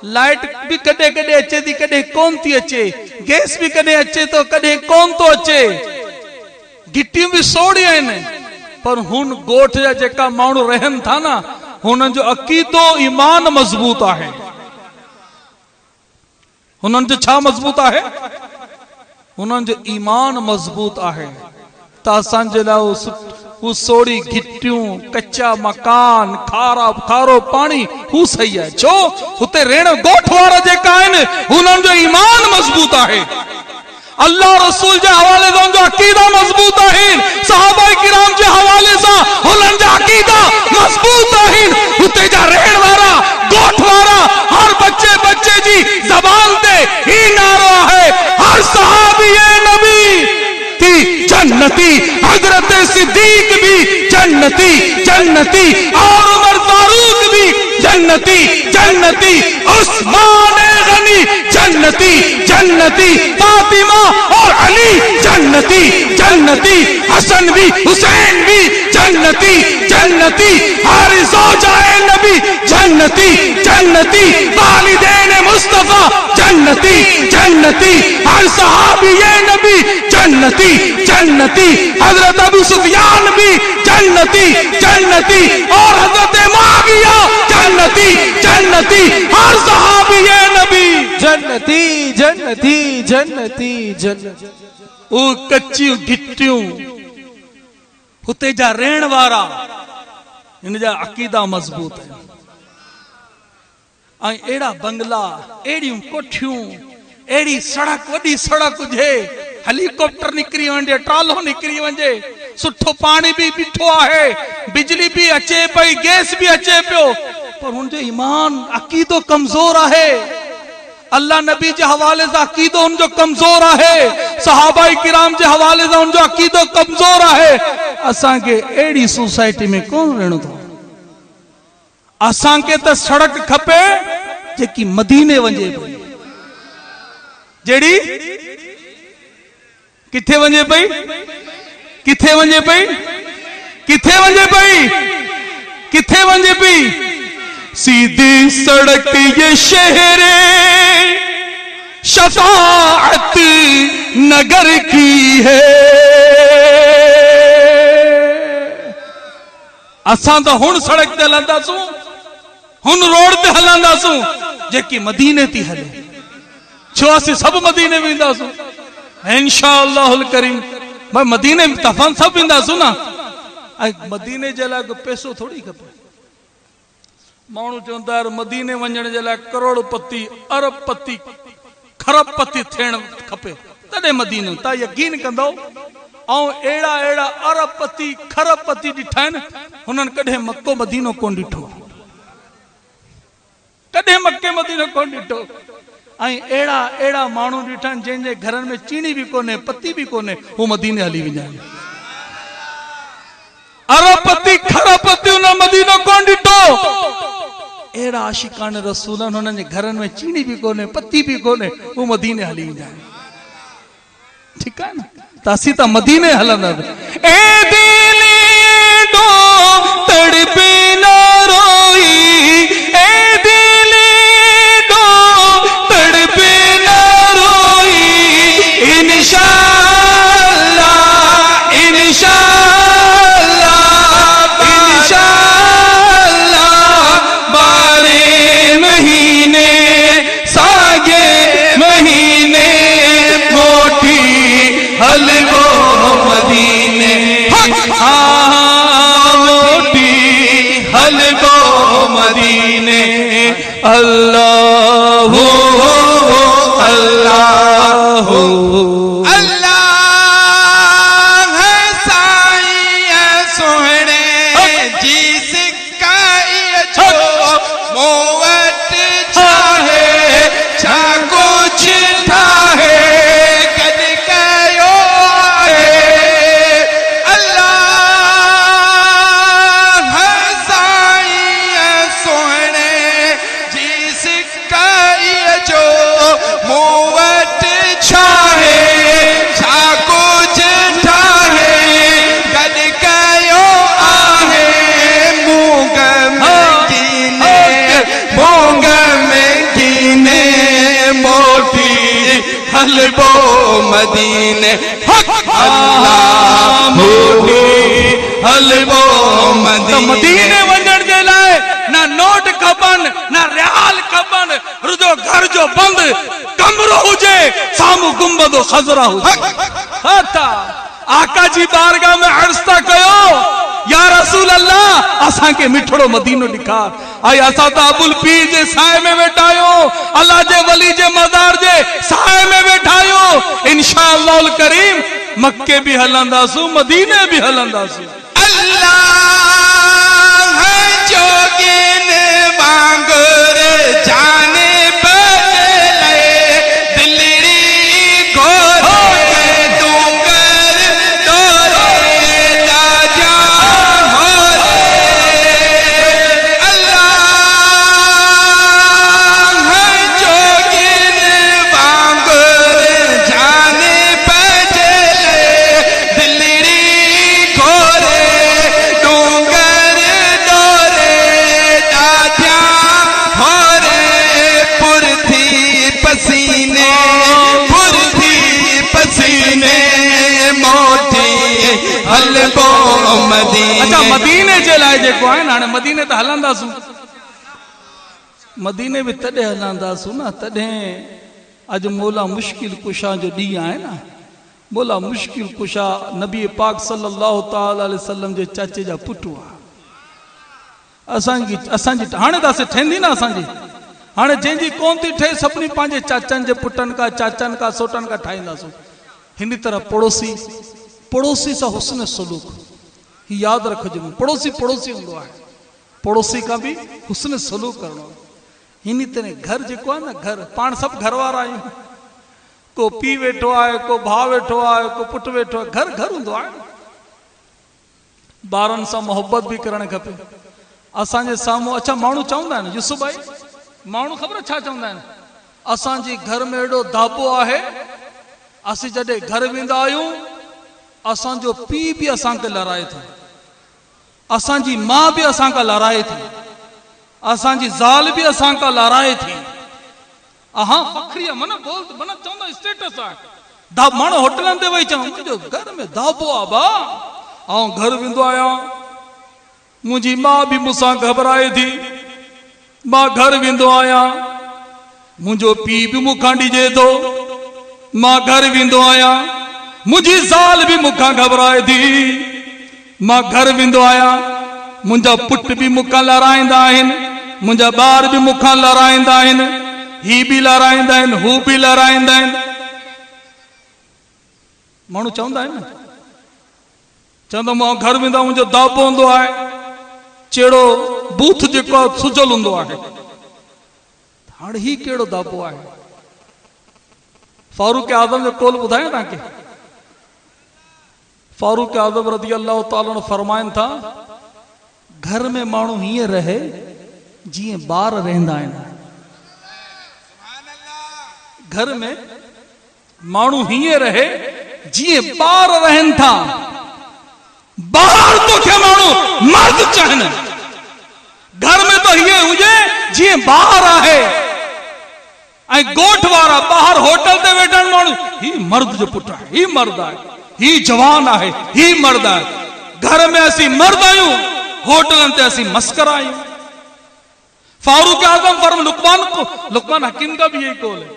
लाइट भी कदे कदे अचे थी कदे कोन थी अचे, गैस भी कदे अचे तो कदे कोन तो अचे, गिटियूं भी सोड़ी आहिनि। पर हुन गोठ जा जेका माण्हू रहन था ना, हुनन जो अकीदो ईमान मजबूत आहे। हुनन जो छा मजबूत आहे? हुनन जो ईमान मजबूत आहे। त असांजे लाइ हू सोड़ी गिटियूं, कच्चा मकान, खारो पानी हू सही है। छो हुते रेण गोठ वारा जेका आहिनि हुनन जो ईमान मजबूत आहे। अल्लाह रसूल जे हवाले सां जो अकीदा मजबूत आहिनि, सहाबा किराम जे हवाले सां हुनन जा अकीदा मजबूत आहिनि। हुते जा रहण वारा गोठ वारा जन्नती जन्नती, और उमर फारूक भी जन्नती जन्नती, उस्मान गनी जन्नती जन्नती, फातिमा और अली जन्नती जन्नती, हसन भी हुसैन भी जन्नती जन्नती, हर ज़ौजाए नबी जन्नती जन्नती, वालिदैन मुस्तफा जन्नती जन्नती, हर सहाबीए नबी जन्नती जन्नती, हजरत अबू सुफियान भी जन्नती जन्नती, और हजरत मुआविया जन्नती जन्नती, हर सहाबीए नबी जन्नती जन्नती जन्नती जन्नती। ओ कच्चियूं गिट्टियूं हुते जा रहण वारा इन जा अकीदा मजबूत है। ऐं एड़ा बंगला, एड़ियूं कोठियूं, एड़ी सड़क, वडी सड़क हुजे, हेलीकॉप्टर निकरी वंजे, ट्रालो निकरी वंजे, सुठो पानी भी बीठो आहे, बिजली भी अचे पई, गैस भी अचे पियो, पर उनजो ईमान अकीदो कमजोर आहे। अल्लाह नबी जे हवाले से अकीदो उनजो कमजोर आहे, सहाबाई किराम जे हवाले से उनजो अकीदो कमजोर आहे। असां के एड़ी सोसाइटी में कौन रहणो थो? असां के त सड़क खपे जेकी मदीने वंजे पई, जेड़ी किथे वंजे पई, किथे वंजे पई, किथे वंजे पई, किथे वंजे पई? सीधी सड़क ये शहरे शफाअत नगर की है। असां तो हुन सड़क ते हलंदासूं, हुन रोड ते हलंदासूं जेकी मदीने थी हले। छो असीं सब मदीने वेंदासूं इंशाअल्लाहुल करीम। भाई मदीने में तफन सब वेंदासूं ना। मदीने जे लाइ पैसो थोड़ी खपे। माण्हू चवंदा मदीने वञण जे लाइ करोड़पति, अरबपति, खरबपति थियण खपे तॾहिं मदीनो। तव्हां यकीन कंदो ऐं अहिड़ा अहिड़ा अरबपति खरबपति ॾिठा आहिनि, हुननि कॾहिं मक्को मदीनो कोन ॾिठो, कॾहिं मक्के मदीनो कोन ॾिठो। ऐं अहिड़ा अहिड़ा माण्हू ॾिठा आहिनि जंहिंजे घरनि में चीनी भी कोन्हे, पती भी कोन्हे, हू मदीने हली वञा आहिनि। अरबपति खरबपति हुन मदीनो कोन ॾिठो। अहिड़ा आशिकान रसूल हुननि जे घरनि में चीनी भी कोन्हे, पती भी कोन्हे, हू मदीने हली वञा आहिनि। ठीकु आहे न? त असीं त मदीने हलंदासीं। ए दिली डो तड़पे न रोई, ए दिली डो तड़पे न रोई, इंशाअल्लाह इंशाअल्लाह इंशाअल्लाह, बारे महीने सागे महीने मोटी हलवो मदीने, मोटी हलवो मदीने। अल्लाह अल्लाह अल्लाह साईं सोहणे जी सिकाई छो मोवट छाहे, छा कुछ ठाहे कद कयो आहे। अल्लाह साईं सोहणे जी सिकाई छो मोवट छाहे, छा कुछ ठाहे कद कयो आहे। मूंग में कीने, मूंग में कीने मोटी हलवो मदीने। अल्लाह मोटी हलवो मदीने वञण जे लाइ ना नोट खपनि, ना रियाल खपनि, रुजो घर जो बंद कमरो हुजे, साम्हूं गुंबदो खज़रा हुजे। आका जी बारगाह में अर्ज़ था कयो, या रसूल अल्लाह असां के मिठड़ो मदीनो ॾेखार। आई असां त अबुल पीर जे साए में वेठा आहियूं, अल्लाह जे वली जे मज़ार जे साए में वेठा आहियूं। इंशाअल्लाहुल करीम मक्के भी हलंदासूं, मदीने भी हलंदासूं। अल्लाह जोगिन वांगुर जाने बदले, दिलरी घोरे डूंगर डोरे ताजा हो मदीने। अच्छा मदीने जे लाइ जेको आहे न हाणे मदीने त हलंदासूं, मदीने बि तॾहिं हलंदासूं न तॾहिं अॼु मौला मुश्किल कुशा जो ॾींहुं आहे न। मौला मुश्किल कुशा नबी पाक सल्लल्लाहु ताला अलैहि वसल्लम जे चाचे जा पुट हुआ। असांजी हाणे त असां ठहंदी न असांजी, हाणे जंहिंजी कोन थी ठहे सभिनी पंहिंजे चाचनि जे पुटनि खां चाचनि खां सोटनि खां ठाहींदासूं। हिन तरह पड़ोसी सां हुस्न सलूक ही यादि रखिजो। पड़ोसी हूंदो आहे, पड़ोसी खां बि हुस्न सलूक करणो। हिन तरह घर जेको आहे न, घर पाण सभु घर वारा आहियूं, को पीउ वेठो आहे, को भाउ वेठो आहे, को पुटु वेठो आहे, घर हूंदो आहे। ॿारनि सां मोहबत बि करणु खपे। असांजे साम्हूं अच्छा माण्हू चवंदा आहिनि यूसुफ भाई, माण्हू ख़बर छा चवंदा आहिनि, असांजे घर में एॾो दाबो आहे, असीं जॾहिं घर वेंदा आहियूं असांजो पीउ बि असांखे लड़ाए थो, असांजी माउ बि असांखां लड़ाए थी, असांजी ज़ाल बि असांखां लड़ाए थी। अहा फखरी मन बोल मन चवंदा स्टेटस आहे। माण्हू होटलनि ते वेही चवनि मुंहिंजो घर में दाबो आहे बा, ऐं घर वेंदो आहियां मुंहिंजी माउ बि मूंसां घबराए थी, मां घर वेंदो आहियां मुंहिंजो पीउ बि मूंखां ॾिजे थो, मां घर वेंदो आहियां मुंहिंजी ज़ाल बि मूंखां घबराए थी, मां घर वेंदो आहियां मुंहिंजा पुट बि मूंखां लड़ाईंदा आहिनि, मुंहिंजा ॿार बि मूंखां लड़ाईंदा आहिनि, ही बि लड़ाईंदा आहिनि, हू बि लड़ाईंदा आहिनि। माण्हू चवंदा आहिनि न, चवंदा मां घर वेंदो मुंहिंजो दाबो हूंदो आहे, चेड़ो बूथ जेको आहे सुजल हूंदो आहे। हाणे ही कहिड़ो दाबो आहे? फारूक आज़म जो कौल ॿुधायां तव्हांखे। फारूक आज़म रज़ी अल्लाह ताला अन्हु फरमाइनि था, घर में माण्हू हीअं रहे जीअं ॿार रहंदा आहिनि। घर में माण्हू हीअं रहे जीअं ॿार रहनि था। ॿाहिरि तोखे माण्हू मर्द चवनि, घर में तो हीअं हुजे जीअं ॿार आहे। ऐं ॻोठ वारा ॿाहिरि होटल ते वेठल माण्हू, ही मर्द जो पुटु आहे, ही मर्द आहे, ही जवान आहे, ही मर्द आहे। घर में असीं मर्द आहियूं, होटलनि ते असीं मस्कर आहियूं। फारूक आजम फरम लुकमान हकीम का भी यही कौल है,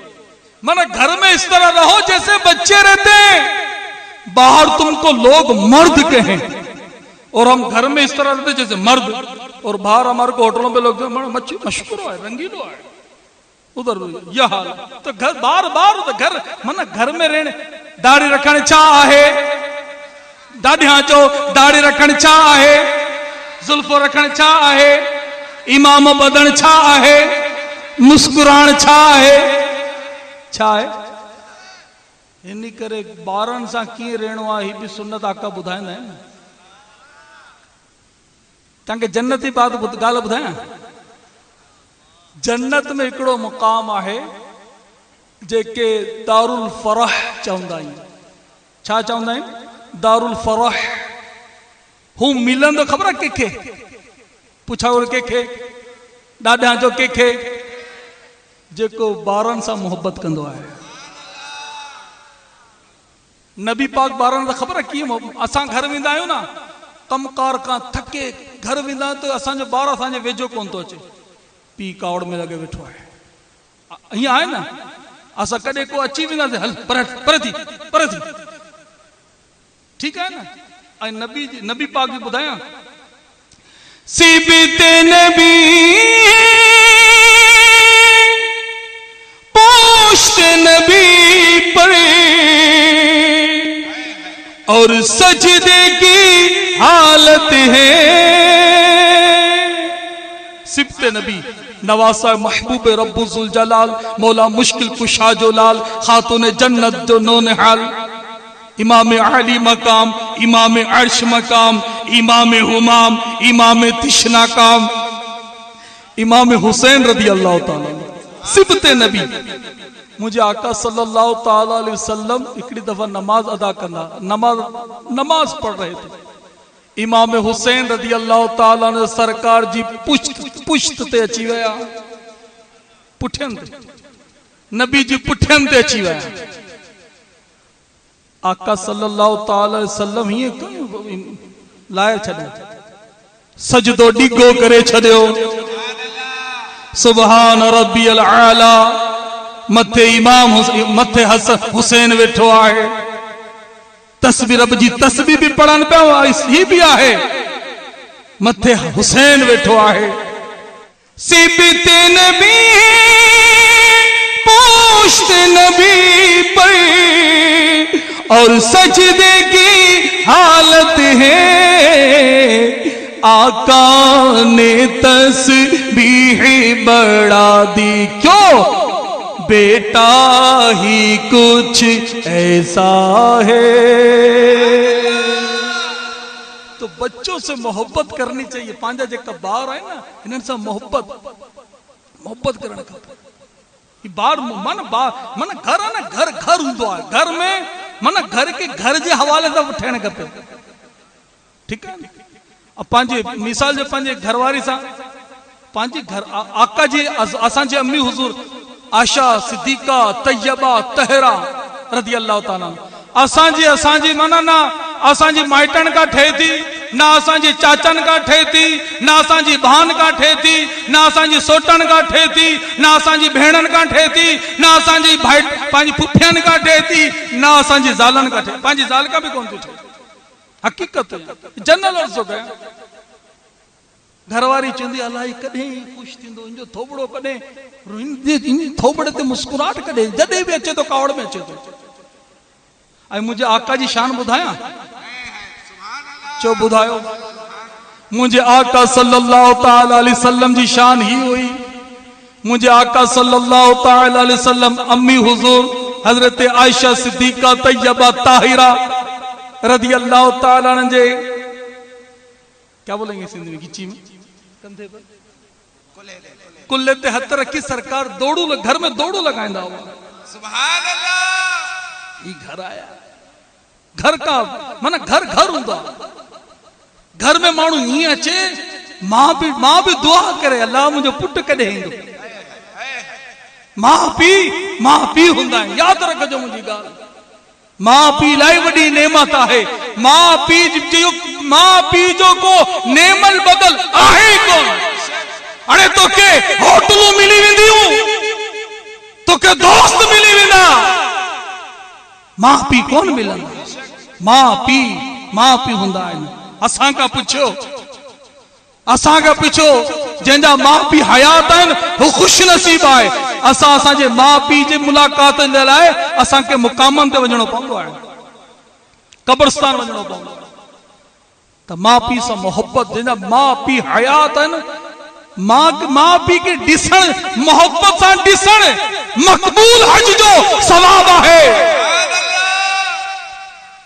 माना घर में इस तरह रहो जैसे बच्चे रहते हैं, बाहर तुमको लोग मर्द कहें, और हम घर में इस तरह रहते जैसे मर्द, और बाहर हमारे को होटलों पे लोग मशहूर है, रंगीलो है, उधर यह हाल। तो घर बार बार तो घर माना घर में रहने, दाढ़ी रखण छा आहे, दाढ़ी हाँ जो दाढ़ी रखण छा आहे, जुल्फो रखण छा आहे, इमाम बदन छा आहे, मुस्कुराण छा आहे, छा आहे। इन करे ॿारनि सां कीअं रहणो आहे, ही बि सुन्नत आका ॿुधाईंदा आहिनि। तव्हांखे जन्नत जी बात ॻाल्हि ॿुधायां। जन्नत में हिकिड़ो मुक़ाम आहे जेके दारुल फरह चवंदा आहियूं। छा चवंदा आहियूं? दारुल फरह। हू मिलंदो ख़बर कंहिंखे, पुछावर कंहिंखे, ॾाॾा जो कंहिंखे, जेको ॿारनि सां मोहबत कंदो आहे। नबी पाक ॿारनि सां ख़बर कीअं, असां घर वेंदा आहियूं न, कमकार खां थके घर वेंदा आहियूं त असांजो ॿार असांजे वेझो कोन थो अचे, पीउ कावड़ में लॻे वेठो आहे। हीअं आहे न, असां कॾहिं को अची वेंदासीं, हल पर थी ठीकु आहे न। ऐं नबी पाक बि ॿुधायां, सिबत नबी पोश्त नबी पर और सजदे की हालत है। सिबत नबी नवासा महबूब रब्बुल जलाल, मौला मुश्किल कुशा जो लाल, खातून जन्नत जो नौनिहाल, इमाम अली मकाम, इमाम अर्श मकाम, इमाम हुमाम, इमाम तिशना काम, इमाम हुसैन रदी अल्लाह ताला। सिबत नबी मुझे आका सल्लल्लाहु ताला अलैहि वसल्लम हिकिड़ी दफ़ा नमाज अदा कंदा, नमाज पढ़ रहे थे। इमाम हुसैन रदी अल्लाह ताला ने सरकार जी पुश्त ते अची विया, पुठियन ते, नबी जी पुठियन ते अची विया। आका सल्लल्लाहु ताला अलैहि वसल्लम हीअं कयो, लाए छॾियो, सजदो डिगो करे छॾियो। सुभान रब्बियल आला। मथे इमाम मथे हुसैन वेठो आहे, तस्बीह रब जी तस्बीह भी पढ़न पियो, ही भी आहे, मथे हुसैन वेठो आहे। सिबत नबी पोश्त नबी पर और सजदे की हालत है, आका ने तस्बीह बढ़ा दी, क्यों? बेटा ही कुछ ऐसा है। तो बच्चों से मोहब्बत करनी चाहिए। पांजा जेका बार है ना, इन्हनि सां मोहब्बत करण खपे। बार मन घर है ना, घर हूंदो आहे, घर में मन घर के घर जे हवाले सां थियण खपे, ठीकु आहे। अब पंहिंजे मिसाल जे पंहिंजे घरवारी सां, पंहिंजे घर आका जी असांजे अम्मी हुजूर आशा सिद्दीका तैयबा तहरा रदी अल्लाह ताला, असांजी माना ना असांजी माइटन का ठे थी, ना असांजे चाचन का ठे थी, ना असांजी भान का ठे थी, ना असांजी सोटन का ठे थी, ना असांजी भेणन का ठे थी, ना असांजी भाई पंहिंजी फुफियन का ठे थी, ना असांजी ज़ालन का ठे, पंहिंजी ज़ाल का भी कोन थी ठे। हकीकत जनरल अर्ज़ो कया। घरवारी चवंदी अलाही कॾहिं ख़ुशि थींदो, इनजो थोबड़ो कॾहिं थोबड़े ते मुस्कुराहट कॾहिं जॾहिं बि अचे थो कावड़ में अचे थो। ऐं मुंहिंजे आका जी शान ॿुधायां, चो ॿुधायो। मुंहिंजे आका सल्लल्लाहु तआला अलैहि वसल्लम जी शान ही हुई। मुंहिंजे आका सल्लल्लाहु तआला अलैहि वसल्लम अम्मी हुजूर हजरत आयशा सिद्दीका तैयबा ताहिरा रदी अल्लाह ताला जे, क्या बोलेंगे सिंधी में, गिची में, कंधे पर कुल्ले ते हथ रखी सरकार दौड़ू घर में दौड़ू लगाईंदा हुआ। सुभान अल्लाह। ये घर आया, घर का माना घर हूंदो, घर में माण्हू हीअं अचे, मां भी दुआ करे अल्लाह मुंहिंजो पुट कॾहिं ईंदो। मां पी हूंदा आहिनि, यादि रखजो मुंहिंजी ॻाल्हि। मां पी इलाही वॾी नेमत आहे। मां पी जो को नेमल बदल आहे कोन। अरे तोखे होटलूं मिली वेंदियूं, तोखे दोस्त मिली वेंदा, मां पी कोन मिलंदा। मां पी हूंदा आहिनि। असां खां पुछो जंहिंजा मां पी हयात आहिनि, हू ख़ुशि नसीब आहे। असांजे मां पी जे मुलाक़ात जे लाइ असांखे मुक़ामनि ते वञणो पवंदो आहे, कब्रस्तान वञणो पवंदो आहे। त मां पी सां मोहब्बत, जंहिंजा मां पी हयात आहिनि, मां पी खे ॾिसण, मोहब्बत सां ॾिसण मक़बूल हज जो सवाब आहे।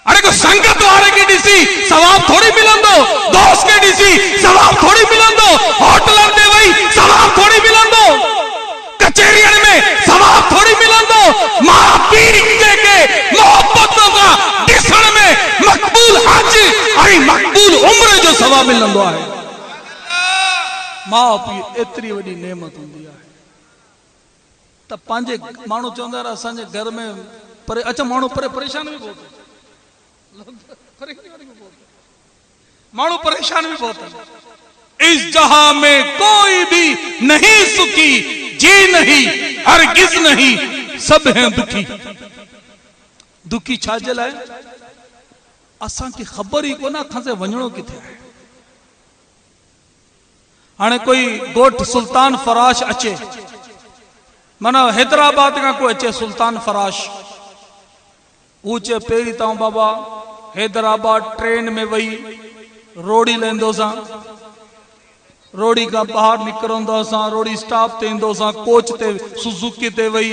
अरे को संगत वारे के ॾिसी सवाब थोड़ी मिलंदो, दोस्त के ॾिसी सवाब थोड़ी मिलंदो, होटलन में वही सवाब थोड़ी मिलंदो, कचेरियन में सवाब थोड़ी मिलंदो। मां पी के मोहब्बत का ॾिसण में मक़बूल हज ऐं मक़बूल उम्र जो सवाब मिलंदो आहे। मां पी एतरी वॾी नेमत हूंदी आहे। त पंहिंजे माण्हू चवंदा असांजे घर में पर अच्छा माण्हू परेशान भी बहुत, मानू परेशान भी बहुत है। इस जहां में कोई भी नहीं सुखी, जी नहीं हरगिज नहीं, सब हैं दुखी। दुखी छाजे लाइ? असां खे ख़बर ही कोन असां से वञणो किथे आहे। हाणे कोई गोठ सुल्तान फराश अचे, माना हैदराबाद का कोई अचे सुल्तान फराश, वो चे पहिरीं तां बाबा हैदराबाद ट्रेन में वही रोड़ी लेंदो सा, रोड़ी का बाहर निकरंदो सा, रोड़ी स्टॉप ते इंदो सा, कोच ते सुजुकी ते वही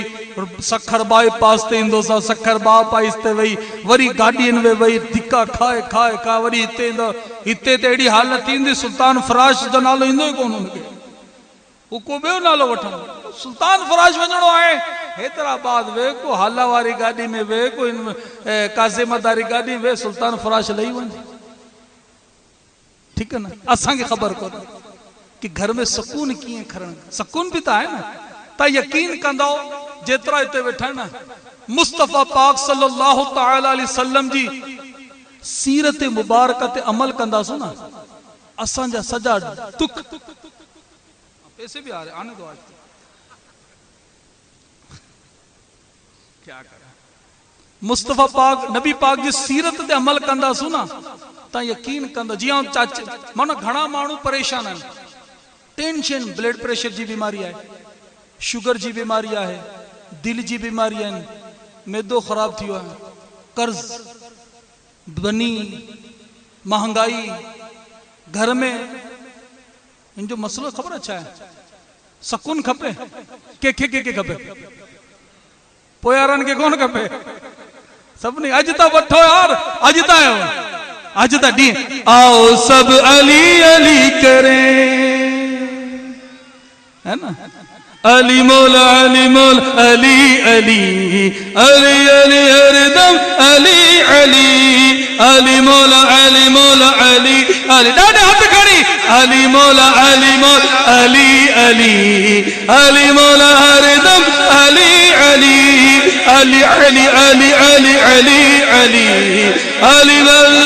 सखर बाईपास ते इंदो सा, सखर बाईपास ते वही वरी गाड़ियन में वही धिक्का खाए खाए खा वरी हिते इंदो। हिते ते एड़ी हालत थींदी सुल्तान फराश जो नालो इंदो ही कोन उनके, वो को ॿियो नालो वठंदो। सुल्तान फराश वञणो आहे हैदराबाद, वे को हाला वारी गाड़ी में वे को काज़िमदारी गाड़ी में सुल्तान फराश लही वञे, ठीक है ना। असांखे ख़बर कोन कि घर में सुकून कीअं खरण, सुकून भी तो है ना। ता यकीन कंदो जेतरा इते वेठा ना, मुस्तफ़ा पाक सल्लल्लाहु तआला अलैहि वसल्लम जी सीरत मुबारक ते अमल कंदासो ना, असांजा सजा दुख, पैसे भी आ रहे, आने दो आज तो। क्या करें, मुस्तफा पाक नबी पाक जी सीरत ते अमल कंदासो ना ता यकीन कंदा। जियां चाचे माना घणा माण्हू परेशान आहिनि, टेंशन, ब्लड प्रेशर जी बीमारी है, शुगर जी बीमारी है, दिल जी बीमारी है, मैदो खराब थियो है, कर्ज, बनी, महंगाई, घर में इन जो मसलो खबर अच्छा है, सकून खपे के खपे, पोयारन के कौन खपे, सब नहीं। अज ता वठो यार, अज ता आज ता डी आओ सब अली अली करें, है ना, अली मौला अली मौला अली अली अली अली हरदम अली अली अली मौला अली मौला अली अली, डाडे हाथ खड़ी, अली मौला अली मौला अली अली अली मौला हरदम अली अली अली अली अली अली अली अली अली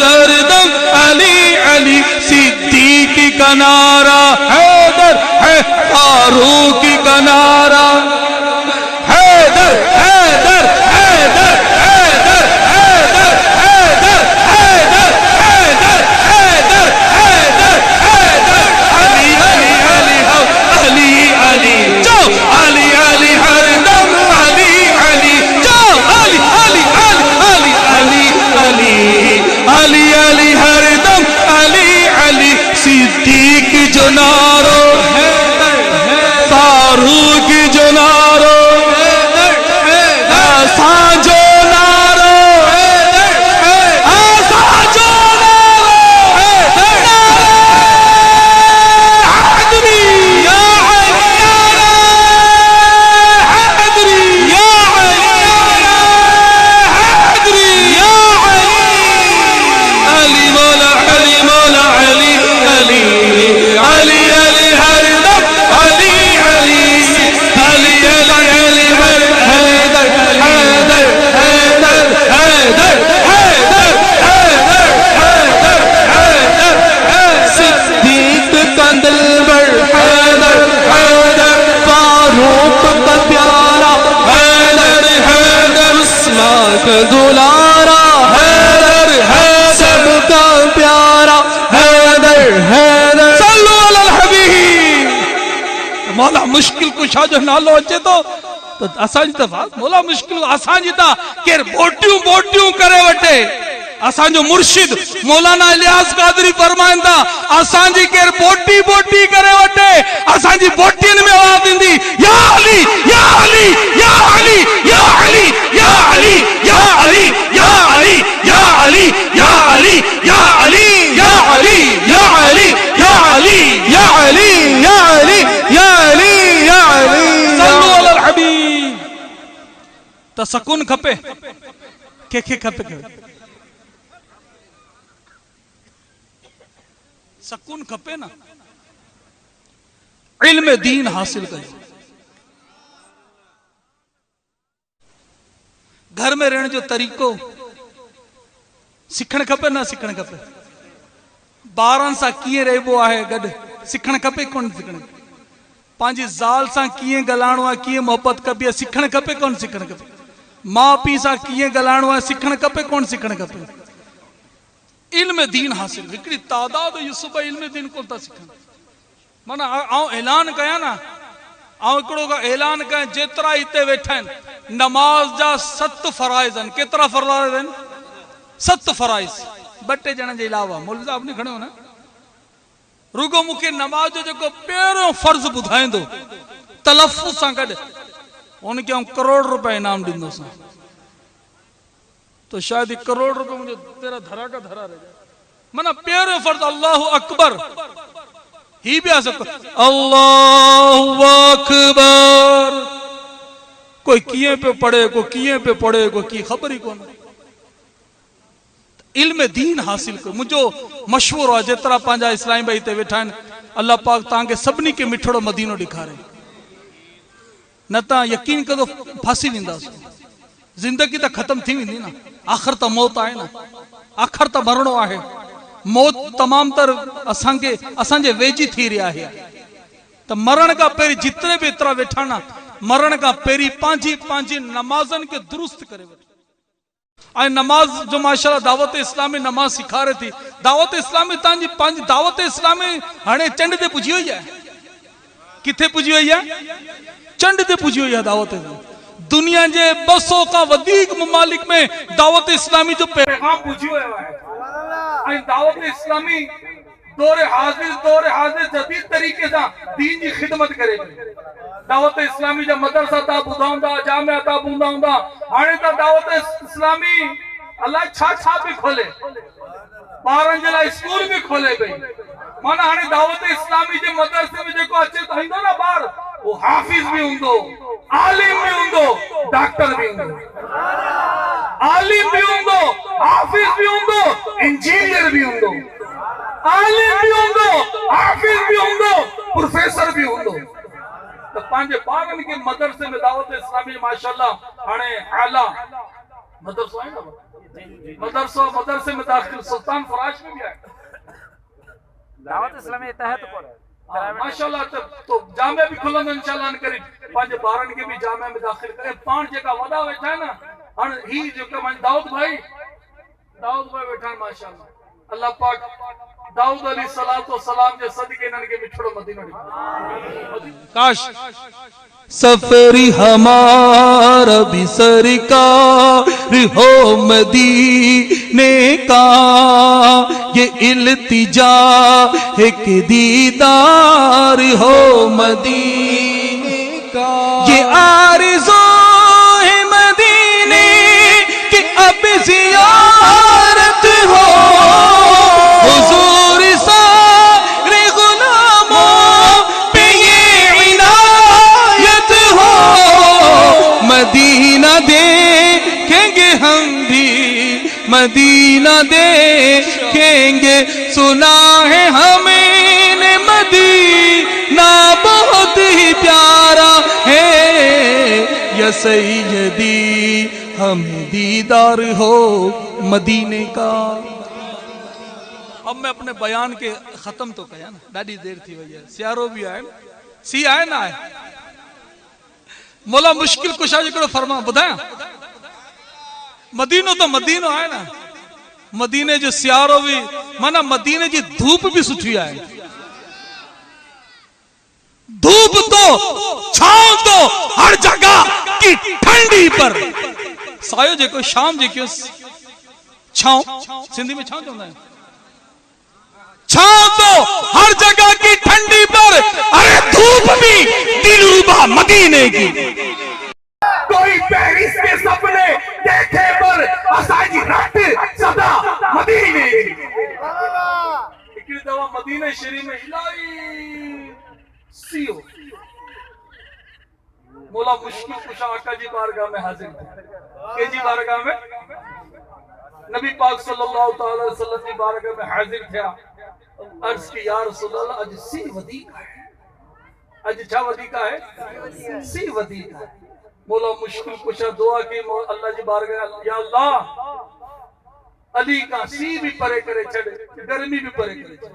हरदम अली अली। सिद्दीक का नारा हैदर है, फारूक का नारा हैदर हैदर हैदर हैदर हैदर हैदर हैदर हैदर हैदर हैदर हैदर अली अली अली अली अली जो अली अली हरदम अली अली जो अली अली अली अली अली अली अली हरदम अली अली। सिद्दीक जो नारो फारूक जो नारो, आसा जो नारो, आसा जो नारो, हैदरी या हैदरी या हैदरी या अली मौला अली मौला अली अली अली अली हरदम अली अली अली अली अली हैदर हैदर हैदर हैदर हैदर हैदर हैदर हैदर सिद्दीक का दिलबर हैदर हैदर, फारूक का प्यारा हैदर हैदर, उस्मान का दुलारा हैदर हैदर, सबका प्यारा हैदर हैदर। सल्लु अलल हबीब। मौला मुश्किल कुशा जो नालो अचे तो असांजी त मौला मुश्किल असांजी त केर बोटियूं बोटियूं करे वठे, असांजो मुर्शिद मौलाना इलियास कादरी फरमाइंदा असांजी केर बोटी बोटी करे वठे, असांजी बोटियुनि में आवाज़ ईंदी या अली या अली या अली या अली या अली या अली या अली या अली या अली या अली या अली या अली या अली या अली या अली या अली या अली। सल्लु अलल हबीब। त सकून खपे के खपे, सकून खपे ना, इल्म दीन हासिल कयो, घर में रहने जो तरीको सिखण खपे ना सिखण खपे, ॿारनि सां कीअं रहबो आहे गॾु सिखण खपे कोन सिखण, पंहिंजी ज़ाल सां कीअं ॻाल्हाइणो आहे, कीअं मोहबत कबी आहे सिखण खपे कोन सिखण खपे, माउ पीउ सां कीअं ॻाल्हाइणो आहे सिखण खपे कोन सिखण खपे। इल्म दीन हासिल, हिकिड़ी तादाद यूसुफ इल्म दीन को था सिखनि। माना आउं ऐलान कयां ना, आउं हिकिड़ो ऐलान कयां, जेतिरा हिते वेठा आहिनि नमाज जा 7 फराइज़ आहिनि। केतिरा फराइज़ आहिनि? 7 फराइज़। 2 ॼणनि जे अलावा मौलवी साहब ने खणो न, रुगो मूंखे नमाज जो जेको पहिरियों फर्ज़ ॿुधाईंदो तलफ़ुज़ सां गॾु, उनखे आउं करोड़ रुपया इनाम ॾींदोसां, तो शायद 1 करोड़ रुपए मुझे तेरा धरा का धरा रह जाए। मना प्यारे फर्ज अल्लाह अकबर ही भी आ सकता, अल्लाह अकबर। कोई किए पे पढ़े, कोई किए पे पढ़े, कोई की खबर ही कौन। इल्म दीन हासिल कर। मुझो मशहूर है जेतरा पांजा इस्लामी भाई ते वेठा आहिनि, अल्लाह पाक तांके सभिनी के मिठड़ो मदीनो ॾेखारे, न ता यकीन कदो फांसी वेंदासीं। जिंदगी तो खत्म थी वेंदी ना, आखिर तो मौत आहे ना, आखिर तो मरणो आहे। मौत तमाम तर असांजे वेझी थी रहा है। तो मरण का पहिरीं जितने भी एतिरा वेठा ना, मरण का पहिरीं पंहिंजी नमाज़न के दुरुस्त करे वठो। ऐं नमाज जो माशाअल्लाह दावत इस्लामी नमाज सेखारे थी। दावत इस्लामी तव्हांजी पंहिंजी दावत इस्लामी हाणे चंड ते पुॼी वई आहे। किथे पुॼी वई आहे? चंड ते पुॼी वई आहे दावत इस्लामी। दुनिया के 200 का वधीक ममालिक में दावत इस्लामी जो पैगाम पुॼी वियो आहे। दावत इस्लामी दौरे हाज़िर जदीद तरीके से दीन की खिदमत करे। दावत इस्लामी जा मदरसा ता ॿुधा हूंदा, जामिया ता ॿुधा हूंदा। हाणे त दावत इस्लामी अल्लाह छा भी खोले, ॿारनि जे लाइ स्कूल भी खोले पई। माना हाणे दावत इस्लामी जे मदरसे में जेको अचे त ईंदो न ॿार, वो हाफिज भी हूंदो, आलिम भी हूंदो, डॉक्टर भी हूंदो। आलिम भी हूंदो, हाफिज भी हूंदो, इंजीनियर भी हूंदो, आलिम भी हूंदो, हाफिज भी हूंदो, प्रोफेसर भी हूंदो। तो पंहिंजे ॿारनि के मदरसे में दावत इस्लामी माशाअल्लाह हाणे आला मदरसो आहे न, मदरसे में दाखिल सुल्तान फराश में भी आहे दावत इस्लामी तहत पर माशाअल्लाह। तो जामिया भी खुलंदो इंशाअल्लाह करी, पंहिंजे ॿारनि के भी जामिया में दाखिल करे। पाण जेका वॾा वेठा आहिनि न, हाणे ही जेका दाऊद भाई वेठा आहिनि माशाअल्लाह। अल्लाह पाक दाऊद अलैहिस्सलातो सलाम जे सदके इन्हनि खे मिठड़ो मदीनो ॾिनो। काश सफरी हमारा भी सरकार हो मदीने का, ये इल्तिजा है कि दीदार हो मदीने का। ये आरज़ू है मदीने की अब ज़ियारत हो, हुजूर सारे गुलामों पे ये इनायत हो। मदीना देखेंगे हम भी, मदीना देखेंगे, सुना है हमें मदीना बहुत ही प्यारा है। या सैयदी हमें दीदार हो मदीने का। अब मैं अपने बयान के खत्म तो कया ना, ॾाढी देर थी वई है। सियारो भी आए, सी आए ना आए। मौला मुश्किल कुशा जो फरमा ॿुधायां, मदीनो तो मदीनो आहे ना। मदीने जो सियारो भी माना मदीने की धूप भी सुठी आहे। धूप तो छांव तो हर जगह की ठंडी पर सायो जेको शाम जेको छांव सिंधी में छांव चवंदा आहिनि। छांव तो हर जगह की ठंडी पर, अरे धूप भी दिलरुबा मदीने की। कोई पेरिस के सपने देखे पर असांजी रट सदा मदीने की। हिकिड़ी दफ़ा मदीने शरीफ में इलाही सीओ मौला मुश्किल कुशा आका जी बारगाह में हाजिर थे। के जी बारगाह में नबी पाक सल्लल्लाहु अलैहि वसल्लम जी बारगाह में हाजिर थे। अर्ज की या रसूल अल्लाह, अज सी वधीक है, अज छा वधीक है, सी वधीक है। मौला मुश्किल कुशा दुआ की अल्लाह जी बारगाह, या अल्लाह अली का सी भी परे करे छड़, गर्मी भी परे करे छड़।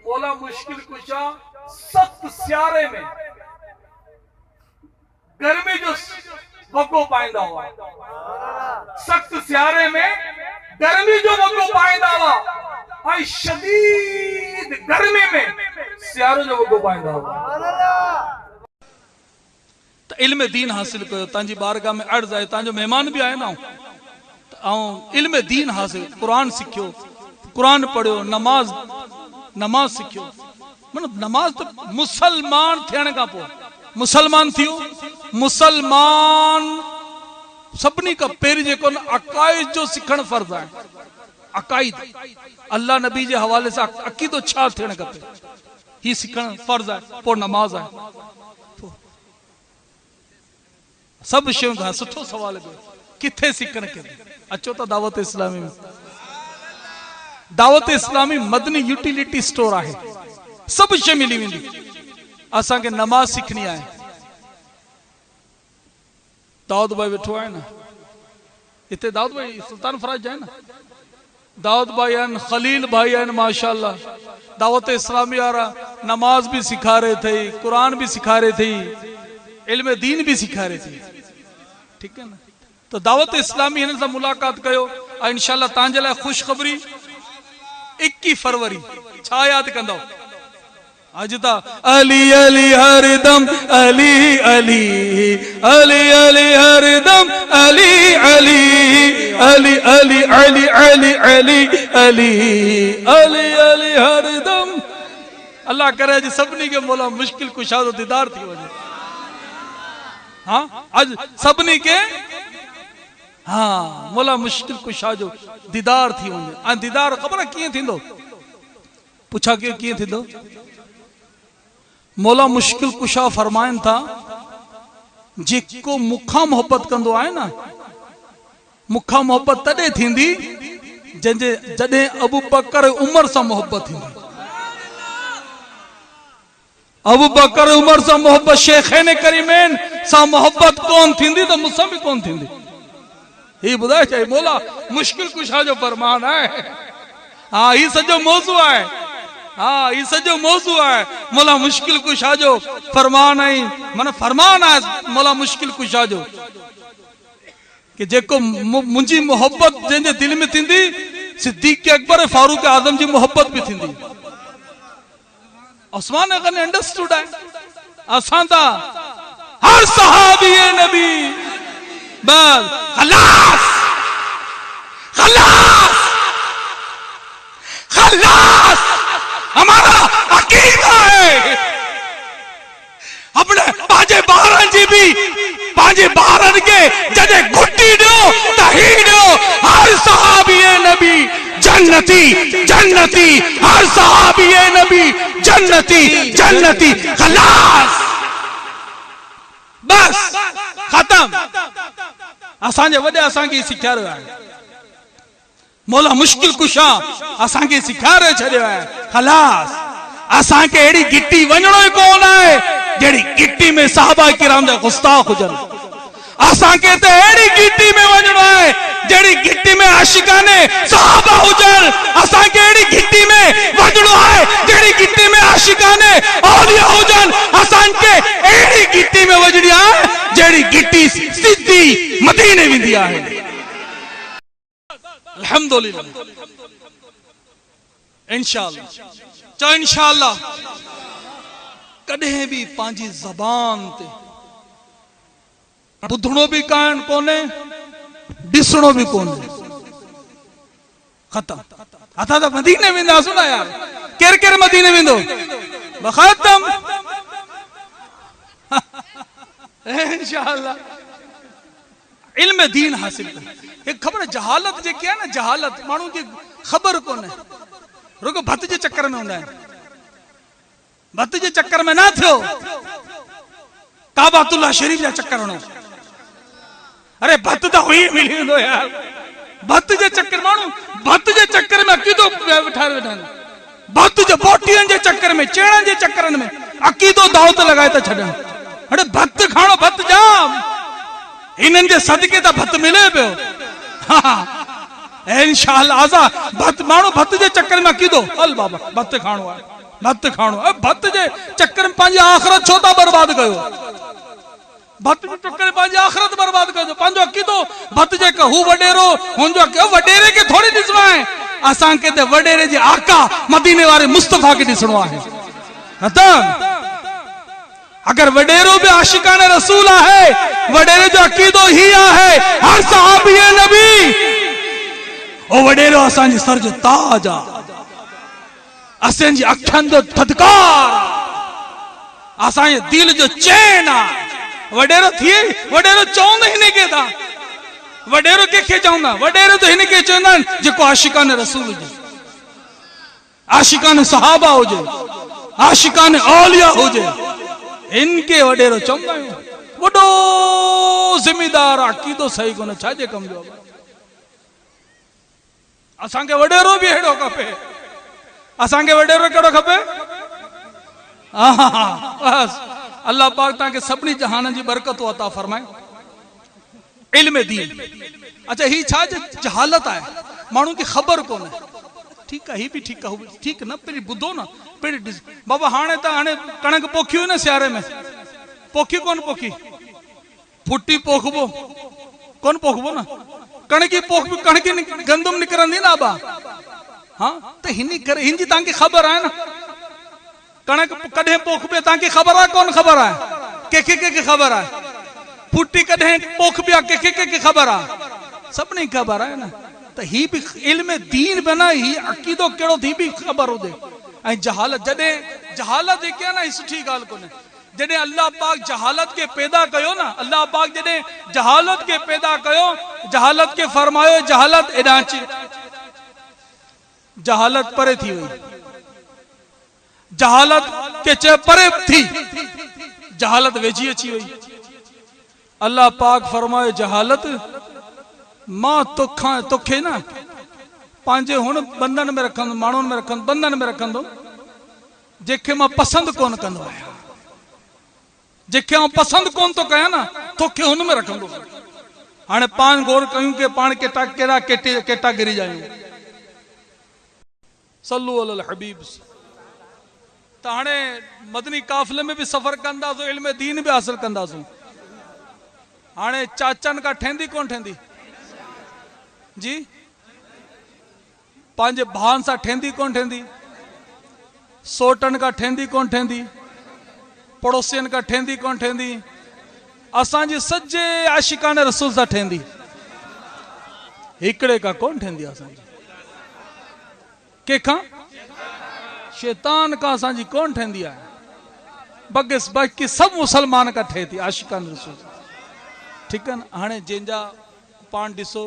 मौला मुश्किल कुशा सख्त सियारे में गर्मी जो वॻो पाईंदा हुआ, सख्त सियारे में गर्मी जो वॻो पाईंदा हुआ, ऐं शदीद गर्मी में सियारो जो वॻो पाईंदा हुआ। तो इल्म दीन हासिल कयो। तव्हांजी बारगाह में अर्ज़ आहे, तव्हांजो मेहमान भी आए ना, ऐं इल्म दीन हासिल, कुरान सिखियो, कुरान पढ़ियो, नमाज सिखियो। मतलब नमाज तो मुसलमान थियण खां पोइ मुसलमान थियो। मुसलमान सभिनी खां पहिरीं जेको न अकाइद जो सिखण फर्ज़ आहे। अकाइद अल्लाह नबी जे हवाले सां अक़ीदो छा थियण खपे, ही सिखण फर्ज़ आहे। पोइ नमाज आहे। सब शयूं खां सुठो सवाल कयो, किथे सिखण के अचो तो दावत इस्लामी में। दावत इस्लामी मदनी यूटिलिटी स्टोर आहे, सब शइ मिली वेंदी। असांखे नमाज सिखणी आहे दाऊद भाई वेठो है ना इतने, दाऊद भाई सुल्तान फराज है ना, दाऊद भाई आन, खलील भाई आन, माशाल्लाह दावत इस्लामी आ रहा, नमाज भी सिखा रहे थे, कुरान भी सिखा रहे थे, इल्म दीन भी सिखा रहे थे, ठीक है ना। तो दावत इस्लामी हिन सां मुलाकात कयो ऐं इंशाल्लाह तव्हांजे लाइ ख़ुशख़बरी 21 फरवरी छा याद कंदो अज ता अली अली हरदम अली अली अली अली हरदम अली अली अली अली अली अली अली अली अली अली हरदम। अल्लाह करे अज सभिनी के मौला मुश्किल कुशा जो दीदार थी वञे। हाँ अज सभिनी के हाँ मौला मुश्किल कुशा जो दीदार थी वञे। ऐं दीदार ख़बर कीअं थींदो, पुछा के कीअं थींदो? मौला मुश्किल कुशा फरमाइन था जेको मुखा मोहब्बत कंदो आहे ना, मुखा मोहब्बत तॾहिं थींदी जॾहिं अबू बकर उमर सां मोहब्बत थींदी। अबू बकर उमर सां मोहब्बत, शेखैन करीमैन सां मोहब्बत कोन थींदी त मूंसां बि कोन थींदी। ही ॿुधाए चई मौला मुश्किल कुशा जो फरमान आहे। हाँ ही सॼो मौज़ू आहे, हाँ ये सजो मौजू है मौला मुश्किल कुशा जो फरमान आई, मन फरमान है मौला मुश्किल कुशा जो कि जेको मुंजी मोहब्बत जंहिंजे दिल में थींदी, सिद्दीक अकबर फारूक आजम जी मोहब्बत भी थींदी। उस्मान गनी अंडरस्टूड है असां ता हर सहाबी नबी बस खलास खलास खलास हमारा अकीदा है। अपने पांचे बारन जी भी पांचे बारन के जदे गुट्टी दो तही दो हर सहाबी नबी जन्नती जन्नती, हर सहाबी नबी जन्नती जन्नती, खलास बस खत्म। असांजे वॾे असांखे सिखारियो आहे मौला मुश्किल कुशा असांखे सिखारे छॾियो आहे। खलास असांखे अहिड़ी गिटी वञणो ई कोन आहे जहिड़ी गिटी में साहबा किराम जा गुस्ताख हुजनि। असांखे त अहिड़ी गिटी में वञणो आहे जहिड़ी गिटी में आशिकाने साहबा हुजनि। असांखे अहिड़ी गिटी में वञणो आहे जहिड़ी गिटी में आशिकाने औलिया हुजनि। असांखे अहिड़ी गिटी में वञणी आहे जहिड़ी गिटी सिद्धी मदीने वेंदी आहे। अल्हम्दुलिल्लाह इंशाअल्लाह चो इंशाअल्लाह कॾहिं भी पंहिंजी ज़बान ते ॿुधणो भी कान कोने, ॾिसणो भी कोने, खत्म। असां त मदीने वेंदासीं ना यार, केर केर मदीने वेंदो खत्म इंशाअल्लाह। इल्म दीन हासिल कर खबर जहालत जेकी है ना, जहालत मानू की खबर कोने, रुगो भत जे चक्कर में हूंदा आहिनि। भत जे चक्कर में ना थियो काबातुल्लाह शरीफ जा चक्कर हणो। अरे भत तो हुई मिली वेंदो यार। भत जे चक्कर मानू भत जे चक्कर में अकीदो ठाहे वेठा आहिनि। भत जे बोटियन जे चक्कर में, चेणन जे चक्करन में अकीदो दावत लगाए था छॾनि। अरे भत खाणो, भत जाम इन्हनि जे सदके त भत मिले पियो। हाँ इंशाअल्लाह आजा भत मानू भत जे चक्कर में अकीदो हल बाबा भत खाणो आहे, भत खाणो। भत जे चक्कर में पंहिंजी आख़िरत छो था बर्बाद कयो? भत जे चक्कर में पंहिंजी आख़िरत बर्बाद कयो, पंहिंजो अकीदो भत जे हू वडेरो हुनजो के वडेरे के थोड़ी ॾिसणो आहे। असांखे त वडेरे जे आका मदीने वारे मुस्तफा के ॾिसणो आहे। अगर वडेरो भी आशिकाने रसूल है, वडेरे जो अकीदो ही है हर सहाबी नबी, ओ वडेरो असांजे सर जो ताज आ, असांजी अखियुनि जो थदकार, असांजे दिल जो चैन आ। वडेरो थिए वडेरो चवंदा हिन के था। वडेरो कंहिंखे चवंदा? वडेरो तो हिन के चवंदा आहिनि जेको आशिकाने रसूल हुजे, आशिकाने सहाबा हुजे, आशिकाने औलिया हुजे, इनके वडेरो चवंदा आहियूं। वॾो ज़िमेदार अकीदो सही कोन्हे, छाजे कम जो? असांखे वडेरो भी हेड़ो खपे। असांखे वडेरो कहिड़ो खपे? बस अल्लाह पाक तव्हांखे सभिनी जहान जी बरकत अता फरमाए। इल्म दीन। अच्छा ही छा जहालत है, मानू की खबर कोन है। ठीक है, ही भी ठीक है, ठीक न पे बुधो ना पे बाबा हाणे त हाणे कणक पोखी हुई न सियारे में, पोखी कोन पोखी, फुटी पोखबो कोन पोखबो ना, कणकी पोख कणकी गंदम निकरंदी ना बा। हाँ तो हिनी करे हिंजी तांकी खबर है ना, कणक कॾहिं पोखबे तांकी खबर है कोन खबर है, के खबर है, फुटी कॾहिं पोखबे के खबर है, सब नहीं खबर है ना। तो ही भी इल्म दीन बना, ही अकीदो केड़ो थी भी खबर हो दे। ऐं जहालत जडे जहालत एक है ना, ही सुठी गाल कोने। जडे अल्लाह पाक जहालत के पैदा कयो ना, अल्लाह पाक जडे जहालत के पैदा कयो, जहालत के फरमायो जहालत एडांची, जहालत परे थी हुई, जहालत के चे परे थी, जहालत वेजी अची हुई। अल्लाह पाक फरमायो जहालत मां तोखे ना पांजे हुन बंधन में रखंदो, माण्हुनि में रखंदो, बंधन में रखंदो जेके मां पसंद कोन कंदो आहियां, जेके मां पसंद कोन तो कयां ना, तोखे हुन में रखंदो। हाणे पान गौर कयूं के पान केड़ा केटा गिरी जायूं। सल्लु अलल हबीब। त हाणे मदनी काफिले में भी सफर कंदासूं, इल्म दीन भी हासिल कंदासूं। हाणे चाचन का ठहंदी कोन ठहंदी जी, पांजे भान सां ठहंदी कोन ठहंदी, सोटन का ठहंदी कोन ठहंदी, पड़ोसियन का ठहंदी कोन ठहंदी, असांजे सज्जे आशिकान रसूल सां ठहंदी, हिकड़े का कोन ठहंदी असांजी, केखां शैतान का असांजी कोन ठहंदी आहे। बगस बाकी सब मुसलमान का ठहे थी आशिकान रसूल। ठीक है ना। हाणे जंहिंजा पाण ॾिसो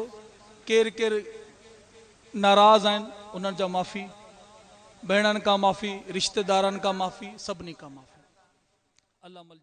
केर केर नाराज़ आहिनि, उन्हनि जा माफ़ी, भेणनि का माफ़ी, रिश्तेदारनि का माफ़ी, सभिनी का माफ़ी। अल्लाह मल